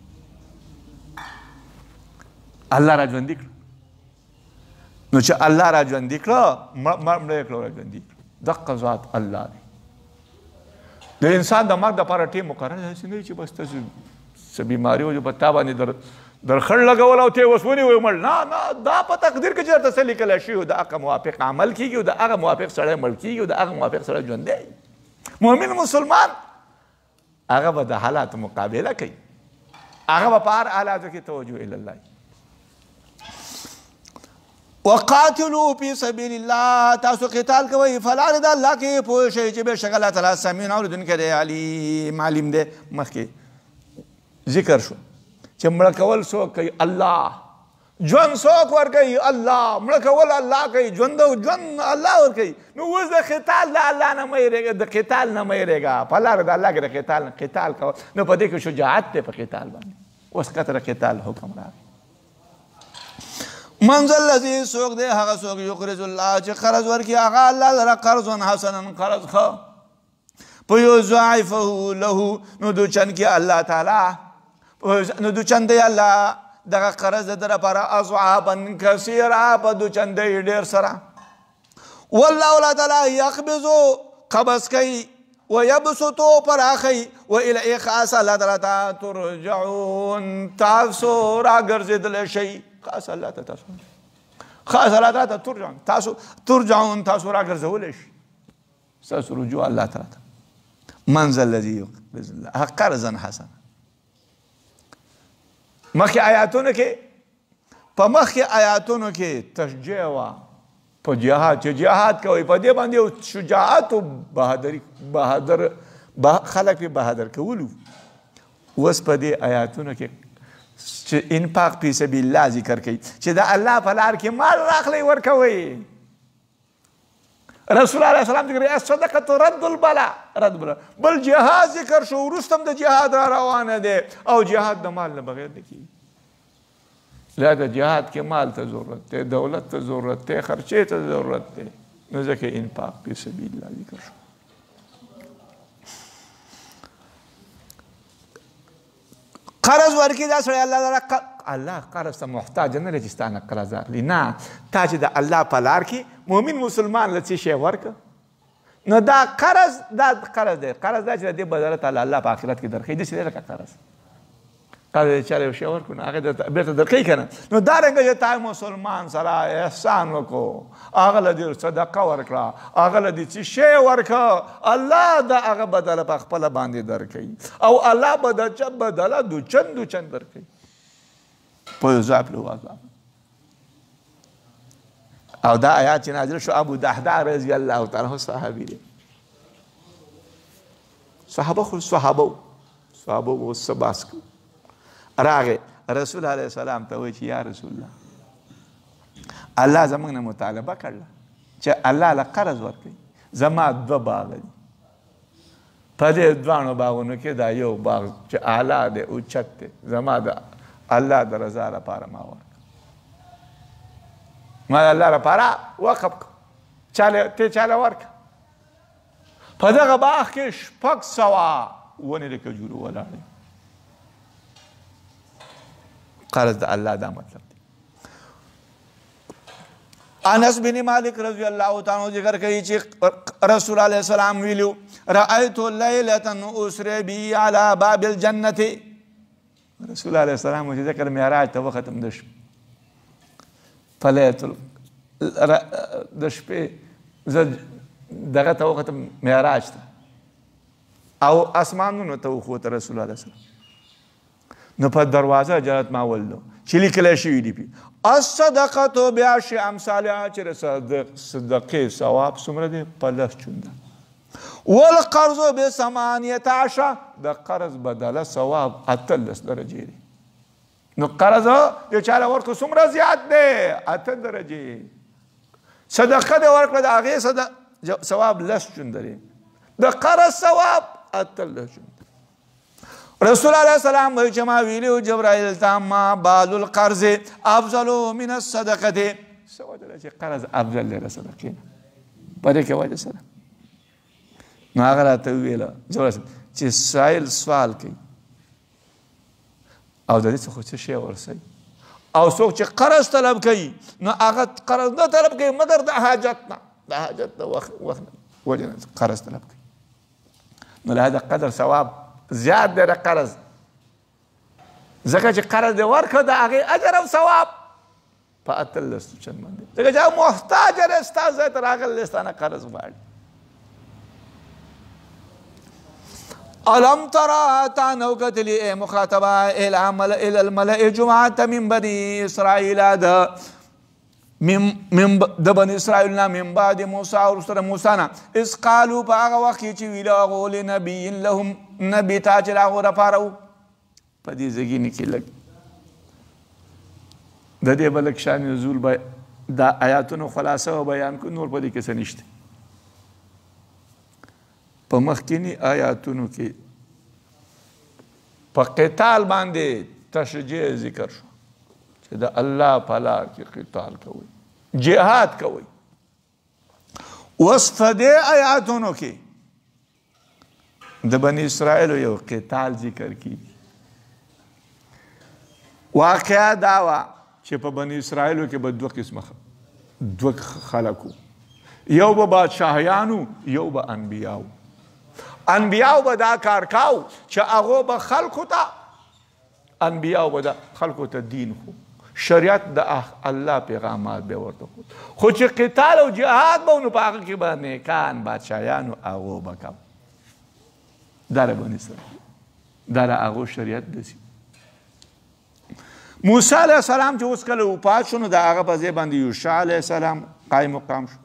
الله را ژوندي کړه نو چې الله را ژوندي کړه مړه یې کړه را ژوندي کړه دقه ذات الله دی د انسان د مرګ دپاره ټیم مقرر دی هسې نه چې بس تاسو څه بیماري و چې په تا باندې در خړ لګول او ته اوس ونیوې مړ نه دا په تقدیر کې چې درته څه لیکلی شوي د هغه موافق عمل کېږي او د هغه موافق سړی مړ کېږي او د هغه موافق سړی ژوندی مؤمن مسلمان هغه به د حالاتو مقابله کوي هغه به په هر حالاتو کې توجه الله وقاتلوا فی سبیل الله تاسو قتال کوئ فلار د الله کې پوه شئ چې بېشکه الله تعالی سمیع اورېدونکی دی علیم دی مخکې ذکر شو چې مړه کول څوک کوي الله ژوند څوک ورکوي الله مړه کول الله کوي ژوند الله ورکوي نو اوس د قتال د الله نه مه یېرېږه د قتال نه مه یېرېږه په لاره د الله کې د قتال نه قتال کوه نو په دې کې شجاعت دی په قتال باندې اوس قطره قتال حکم راغی من ذا الذي څوک دی هغه څوک یقرض الله چې قرض ورکړي هغه الله لره قرضا حسنا قرض ښه فیضاعفه له نو دوچن کې الله تعالی نو دوچن دی الله دغه قرض د ده لپاره اضعافا کثیره په دوچن دی ډېر سره والله الله تعالی یقبضو قبض کوي ویبسطو پراخوي والیه خاص الله تعالی ته ترجعون تاسو راګرځېدلی شئ خاص الله ته تاسو خاص الله تعالی ته ترجعون تاسو راګرځولی شئ ستاسو رجوع الله تعالی ته من ذا الذي يقرض الله قرضا حسنا مخکې آیاتونو کې تشجیع وه په جهاد چې جهاد کوي په دې باندې یو شجاعت او بهادر خلک یې بهادر کولو. اوس په دې آیاتونو کې چې انفاق فی سبیل الله ذکر کوي چې د الله په لار کې مال راخلی ورکوئ. رسول الله صلی الله علیه وسلم الصدقه رد البلاء بل جهاد ذکر شو وروسته هم د جهاد را روانه دی او جهاد د مال نه بغیر نه کېږي. لا د جهاد کې مال ته ضرورت دی، دولت ته ضرورت دی، خرچې ته ضرورت دی، نو ځکه انفاق فی سبیل الله ذکر شو. قرض ورکړي دا سړی الله قرض ته محتاج نه دی چې ستا نه قرض اخلي، نه تا چې د الله په لار کې مؤمن مسلمان له څه شی ورکړه نو دا قرض دی. قرض دا چې د دې بدله تعالی الله په آخرت کې درکوي. داسې دی لکه قرض دی چا یو شی ورکړو نو هغې درته بېرته درکوي که نه. نو دارنګه چې تا مسلمان سره احسان وکړو، هغه له دې صدقه ورکړه، هغه له دې څه شی ورکړه، الله د هغه بدله په خپله باندې درکوي او الله به د چا بدله دوچند درکوي په یضاعف له اضعافا. او دا آیات چې نازل شو ابو دحداء رضی الله تعالی عنہ صحابي دی. صحابه اوس باس راغی رسول علیه السلام ته وایي چې یا رسول الله الله زموږ نه مطالبه کړله چې الله له قرض ورکوي. زما 2 باغ دي، په دې 2 باغونو کې دا یو باغ چې اعلی دی اوچت دی زما د الله د رضا لپاره ما ورکړه، ما د الله لپاره وقف کړه، ته چاله ورکړه. په دغه باغ کې 600 ونې د کجورو ولاړې. قرض د الله دا مطلب دی. انس بن مالک رضی الله تعالی عنہ ذکر کوي چې رسول الله السلام ویلو رأيت ليلة أسري بي على باب الجنة. رسول الله السلام چې ذکر معراج ته وختم د شپې په لیلة د شپې زه دغه ته وختم معراج ته او اسمانونو ته وخوت رسول الله السلام. نو په دروازه جنت ما ولدو چې لیکلی شوي دي الصدقة بعشر امثالها چې صدقې ثواب څومره دی؟ په 10 چنده. والقرض ب18 د قرض بدله ثواب 18 درجې دی. نو قرض یو چاله ورکړو څومره زیات دی؟ 8 درجې. صدقه دې ورکړه د هغې ثواب 10 چنده دی، د قرض ثواب 18 چنده. رسول الله السلام وایي چې ما ویلي جبرائیل ته ما بال القرض افضل من الصدقه. څه وجه ده چې قرض افضل دی له صدقې نه؟ په دې کې وجه څه ده؟ نو هغه راته وویله چې سایل سوال کوي او د دې څخه څه شی ورسوي، او څوک چې قرض طلب کوي نو هغه قرض نه طلب کوي مګر د حاجت نه، د حاجت د وخت وجه نه قرض طلب کوي. نو له هذا قدر ثواب زیات دی د قرض، ځکه چې قرض دې ورکړه د هغې اجر او ثواب په 18 چند باندې، ځکه چې هغه محتاج دی ستا ځای ته راغلی ستا نه قرض غواړي. الم ترى تا نو کتلی اے مخاطبه الى الملأ جماعت من بني اسرائیل د بني اسرائیل نه من بعد موسی او سره موسی نه اس قالوا په هغه وخت چې ویل هغه لنبي لهم نبي ته چې هغه لپاره په دې ځای کې لږ د دې بلک شان نزول د آیاتونو خلاصه او بیان کو، نور په دې کې څه نشته. په مخکینی آیاتونو کې په قتال باندې تشجیع ذکر شو چې د الله په لار کې قتال کوئ، جهاد کوئ. اوس په دې آیاتونو کې د بني اسرائیلو یو قتال ذکر کیږي. واقعا دا وه چې په بني اسرائیلو کې به 2 قسمه خلکو، یو به بادشاهیانو، یو به انبیاو. انبیاو به دا کار کاو چې هغو به خلکو ته انبیاو به دا خلکو ته دین خو شریعت د الله پیغامات به ورته خو چې قتال او جهاد به نو په هغه کې به نیکان بادشاهیانو هغو به کاو. دا د بني اسرائیل دا د هغو شریعت داسې. موسی علیه السلام چې اوس کله وفات شو نو د هغه په ځای باندې یوشع علیه السلام قایم مقام شو.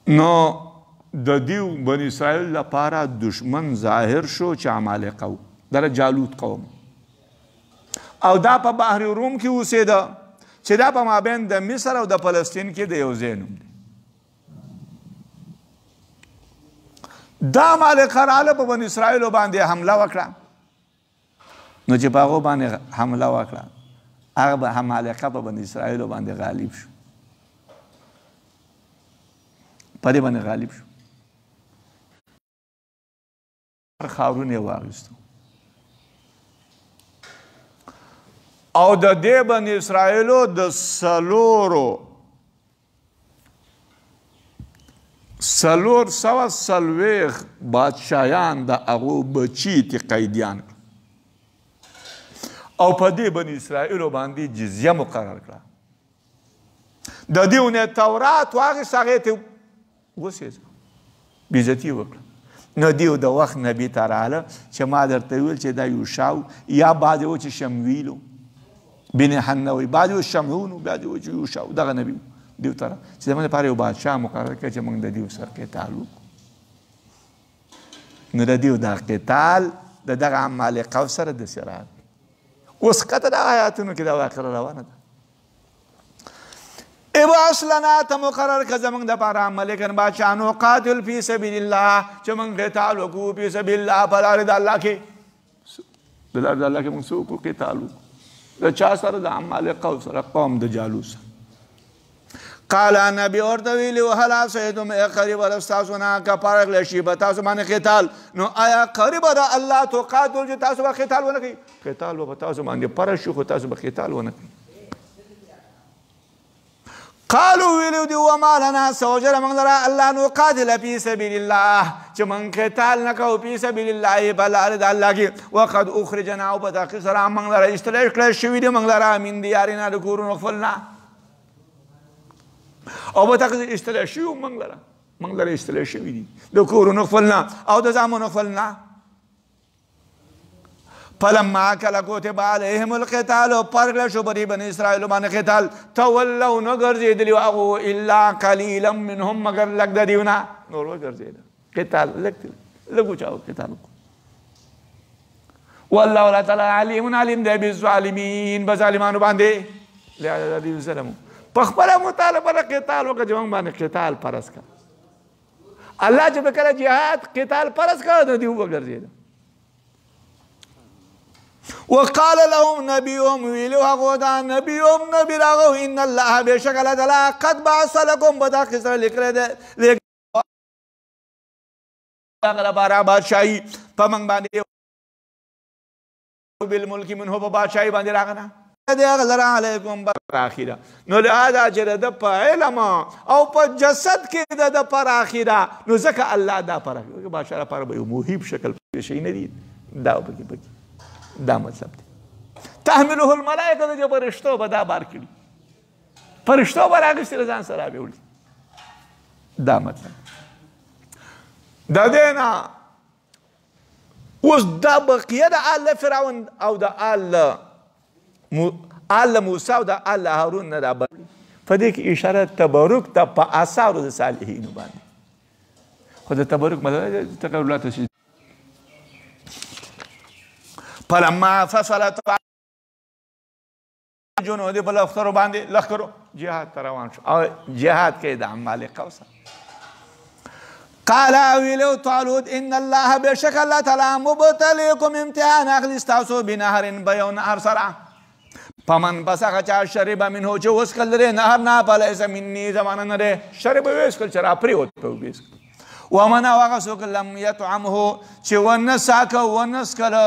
نو د دیو بنی اسرائیل لپاره دشمن ظاهر شو چې عمالقه وو، دغه جالوت قوم، او دا په بحر روم کې اوسېده چې دا په مابین د مصر او د فلسطین کې د یو ځای نوم دی. دا عمالقه راغله په بني اسرائیلو باندې حمله وکړه. نو چې په هغو باندې حمله وکړه، هغه عمالقه په بني اسرائیلو باندې غالب شو، په دې باندې غالب شو، خاورونه یې واخیستو او د دې بني اسرائیلو د څلور سوه څلوېښت بادشاهیان د هغو بچي تې قیدیان کړل او په دې بني اسرائیلو باندې جزیه مقرر کړه. د دیو نه تورات واخیست، هغې ته وسېځه، بېعزتي وکړه. نو دیو د وخت نبي ته راغله چې ما درته ویل چې دا یوشع یا بعضې و چې شمویل و بن حنوي، بعضې و شمعون و، بعضې و چې یوشع و، دغه نبي و. دیو ته چې زموږ لپاره یو بادشاه مقرر کړه چې موږ د دیو سره قتال وکړو. نو د دیو دا قتال د دغه عمالقه سره داسې راغلی. اوس ښکته د آیاتونو کې دا واقعه روانه ده. ابعث لنا ته مقرر که زمونږ دپاره ملکن بادشاه نقاتل فی سبیل الله چې موږ قتال وکړو فی سبیل الله په لارې د الله کې، د لارې د الله کې موږ څه وکړو؟ قتال وکړو. د چا سره؟ د عمالقه سره، قوم د جالوت سره. قال نبي ورته ویلي هل عصیتم قریبه ده ستاسو نه که پرغله شي په تاسو باندې قتال، نو آیا قریبه ده الله تقاتل چې تاسو به قتال ونه کوئ؟ قتال به په تاسو باندې پرغ شي خو تاسو به قتال ونه کوئ. قالوا ویلو دی وما لنا څه وجه موږ لره الله نقاتل فی سبیل الله چې موږ قتال نه کوو فی سبیل الله په لارې د الله کې، وقد اخرجنا او په تحقیق سره موږ لره ایستلی کړی شوي دي موږ لره من دیارنا د کورونو خپلنا، او په تحقیق ایستلی شوي موږ لره ایستلی شوي دي د کورونو خپلنا او د زامنو خپلنا. فلما کله کتب علیهم القتال پرغله شو په دې بني اسرائیلو باندې قتال، تولوا نه ګرځېدلي و هغو الا قلیلا منهم مګر لږ د دیو نه نور وګرځېده. قتال لږ وچاو قتال وکړو. والله الله تعالی علیم دی بالظالمین، په ظالمانو باندې لهذا دیو ظلمو په خپله مطالبه د قتال وکړه چې موږ باندې قتال فرض کړه. الله چې به کله جهاد قتال فرض کړه نو دیو وګرځېده. وقال لهم نبيهم ویلو هغو ته نبيهم نبي راغو ان الله بېشکه الله تعالی قد بعث لكم په تا قصه لیکلی دی هغه لپاره بادشاهي په موږ باندې بالملک منه په بادشاهي باندې راغله د هغه لره علیکم پراخي ده. نو لهذا چې د ده په علم او په جسد کې د ده پراخي ده نو ځکه الله دا پراخي بادشاه لپاره به یو موهیب شکل شی نه دي دا پکې دا مطلب دی. تحمله الملائکه چې فرشتو به دا بار کړي، فرشتو به راغستې له ځان سره به وړي، دا مطلب. د دې نه اوس دا بقیه د آل فرعون او د آل موسی او د آل هارون نه دا په دې کې اشاره تبرک ته په آثارو د صالحینو باندې. خو د تبرک مطلب تقرلات شي فلما فصلت جنود په لښکرو باندې لښکرو جهاد ته روان شو او جهاد کوي د عمالقه سره. قال ویلو طالوت ان الله بېشکه الله تعالی مبتلیکم امتحان اخلي ستاسو بنهر په یو نهر سره، فمن پس هغه چا شرب منه چې وڅښل لري نهر نه فلیس مني زمانه نه دی، شرب یې وڅښل چې راپرېوت په وڅښل. ومن هغه څوک لم یطعمه چې ونه څاکه ونه څکله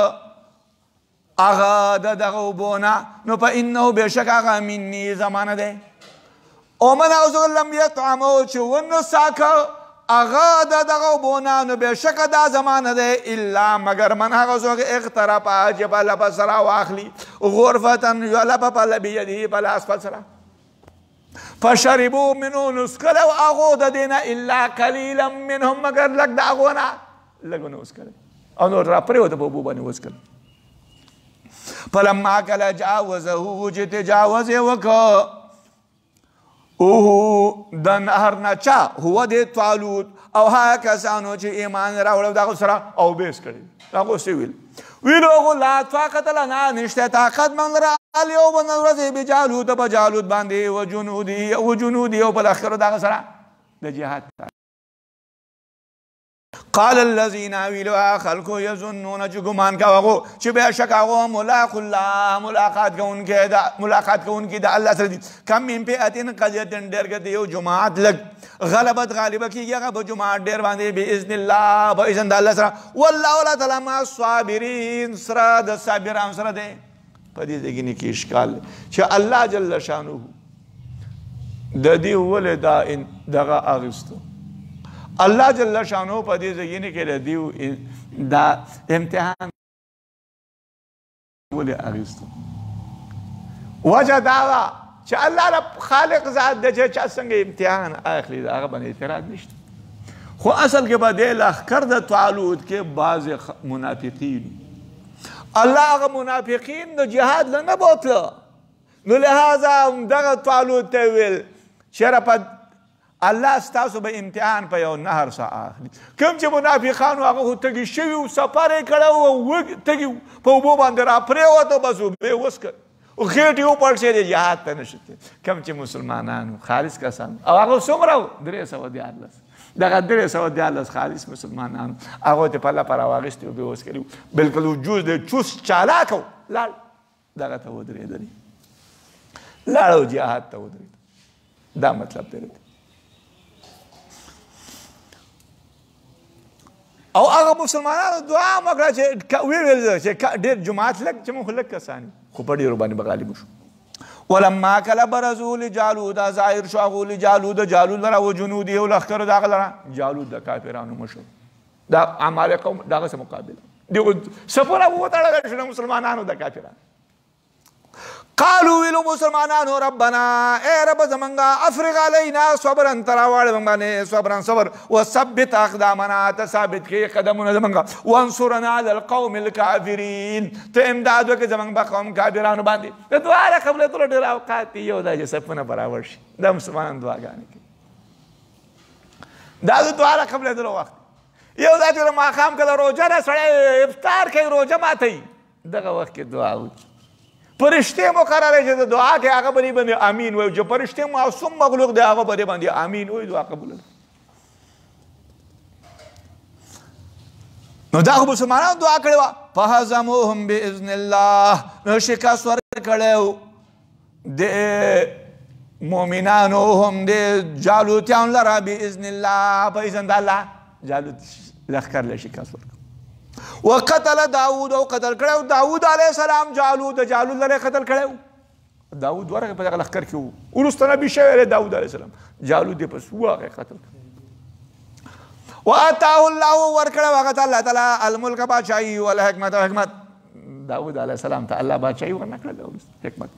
هغه د دغه اوبو نه نو فانه بېشکه هغه مني زمانه دی. ومن هغه څوک لم یطعمه چې ونه څاکه هغه د دغه اوبو نه نو بېشکه دا زمانه دی الا مګر من هغه څوک اقترفه چې په لپه سره واخلي غرفتن یوه لپه په بیده په لاس په سره فشربو منو نو څکلی هغو د دې نه الا قلیلا منهم مګر لږ د هغو نه لږ ونه وڅکلی او نور راپرېوته په اوبو باندې وڅکل. فلما کله جاوزه چې تجاوز یې وکړ اوه د نهر نه چا هو د طالوت او هغه کسانو چې ایمان راوړل دغه سره او بیس کړي هغه څه ویلو هغو لا طاقت لنا نشته طاقت من لره الیوم نن ورځې بجالوت په جالوت باندې وجنودي او بالاخره دغه سره د جهاد قال الذين ویلو خلقو یظنون چې ګمان کوي چې بهشکه هغه ملاق الله ملاقات کوونکي د الله سره دي کم من فئه قلیة ډېر کې یو جماعت لږ غلبت غالبه کېږي هغه په جماعت ډېر باندې باذن الله په اذن د الله سره والله تعالی مع الصابرین سره د صابرانو سره دی په دې ځای کې اشکال چې الله جل شانه د دې ولې دغه اغوستو الله جل شانو په دې ځای کې دیو دا امتحان ولې اغوستو وجه دا چې الله رب خالق ذات د چې څنګه امتحان اخلي هغه باندې اعتراض نشته خو اصل کې به د لښکر د طالوت کې بعض منافقین الله هغه منافقین د جهاد نه بوتله نو لهذا دغه طالوت ته ویل شرپد الله ستاسو به امتحان په یو نهر سره اخلي کوم چې منافقانو هغه تګي شوي او سفر یې کړی او تګي په اوبو باندې را پرېوته بس به وسکه او خېټې وپړسېدې جهاد ته نشي کوم چې مسلمانانو خالص کسان او هغه څومره 314 دغه 314 خالص مسلمانانو هغه ته په الله پر واغستې او به وسکلو بلکې وجود د چوس چالاکو لاړ دغه ته ودرېدل لاړو جهاد ته ودرېد دا مطلب دی او هغه مسلمانانو دعا وکړه چې ویل چې ډېر جماعت لږ چې موږ لږ کسان خو په ډېرو باندې به غالب شو ولما کله برزوا لجالوت ظاهر شو هغو لجالوت جالوت لره وجنودي او لښکرو د هغه لره جالوت د کافرانو مشر دا عمالقه دغه سره مقابله دغه سفره وتړل شو مسلمانانو د کافرانو قالوا ویلو مسلمانانو ربنا اے رب زمنګا افرغ علینا صبرا تراوړ باندې صبرا صبر وثبت اقدامنا ثابت کې قدمونه زمنګا وانصرنا على القوم الكافرين ته امداد وکړه زمنګ په قوم کافرانو باندې د دعا قبل ټول ډېر اوقات یو د صفونه برابر شي د مسلمانانو دعاګانې کوي دا د دعا قبل ټول وخت یو د ټول ما خام کله روزه را سره افطار کوي روزه ماتي دغه وخت کې دعا وکړي فرشته مقرره چې د دعا کې هغه باندې امین وایي چې فرشته معصوم مخلوق دی هغه باندې امین وایي دعا قبول نو دا مسلمانانو دعا کړې وه فهزموهم باذن الله نو شکست ورکړی د مؤمنانو هم د جالوتیانو لره باذن الله په اذن د الله جالوت لښکر له شکست ورکړ وقتل داود او قتل کړو داود علیه السلام جالوت لره قتل کړو داود ورغه په دغه لښکر کې وو وروسته نبی شوی داود علیه السلام جالوت یې پس واغه قتل کړ واتاه الله ورکړو هغه الله تعالی الملک بادشاهي والحکمت او حکمت داود علیه السلام ته الله بادشاهي ورنکړه حکمت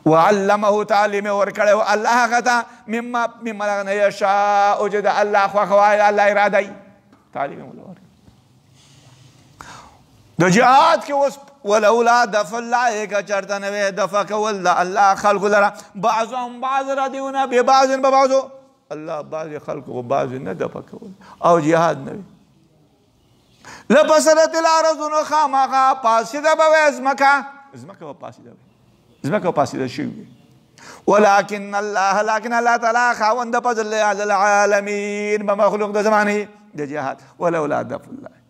وعلمه تعلیم ورکړو الله هغه ته مما یشاء او چې الله خوښوي الله اراده تعلیم ولور د جهاد کې اوس ولولا دفع الله که چرته نه وی دفع کول د الله خلقو لره بعضهم بعض ردیونه ببعض ببعضو الله بعض خلقو بعض نه دفع کول او جهاد نه وي لفسدت الارض نو خامخا پاسیده به وي ځمکه به پاسیده شوي ولكن الله تعالی خاوند فضل علی العالمین به مخلوق د زمانې د جهاد ولولا دفع الله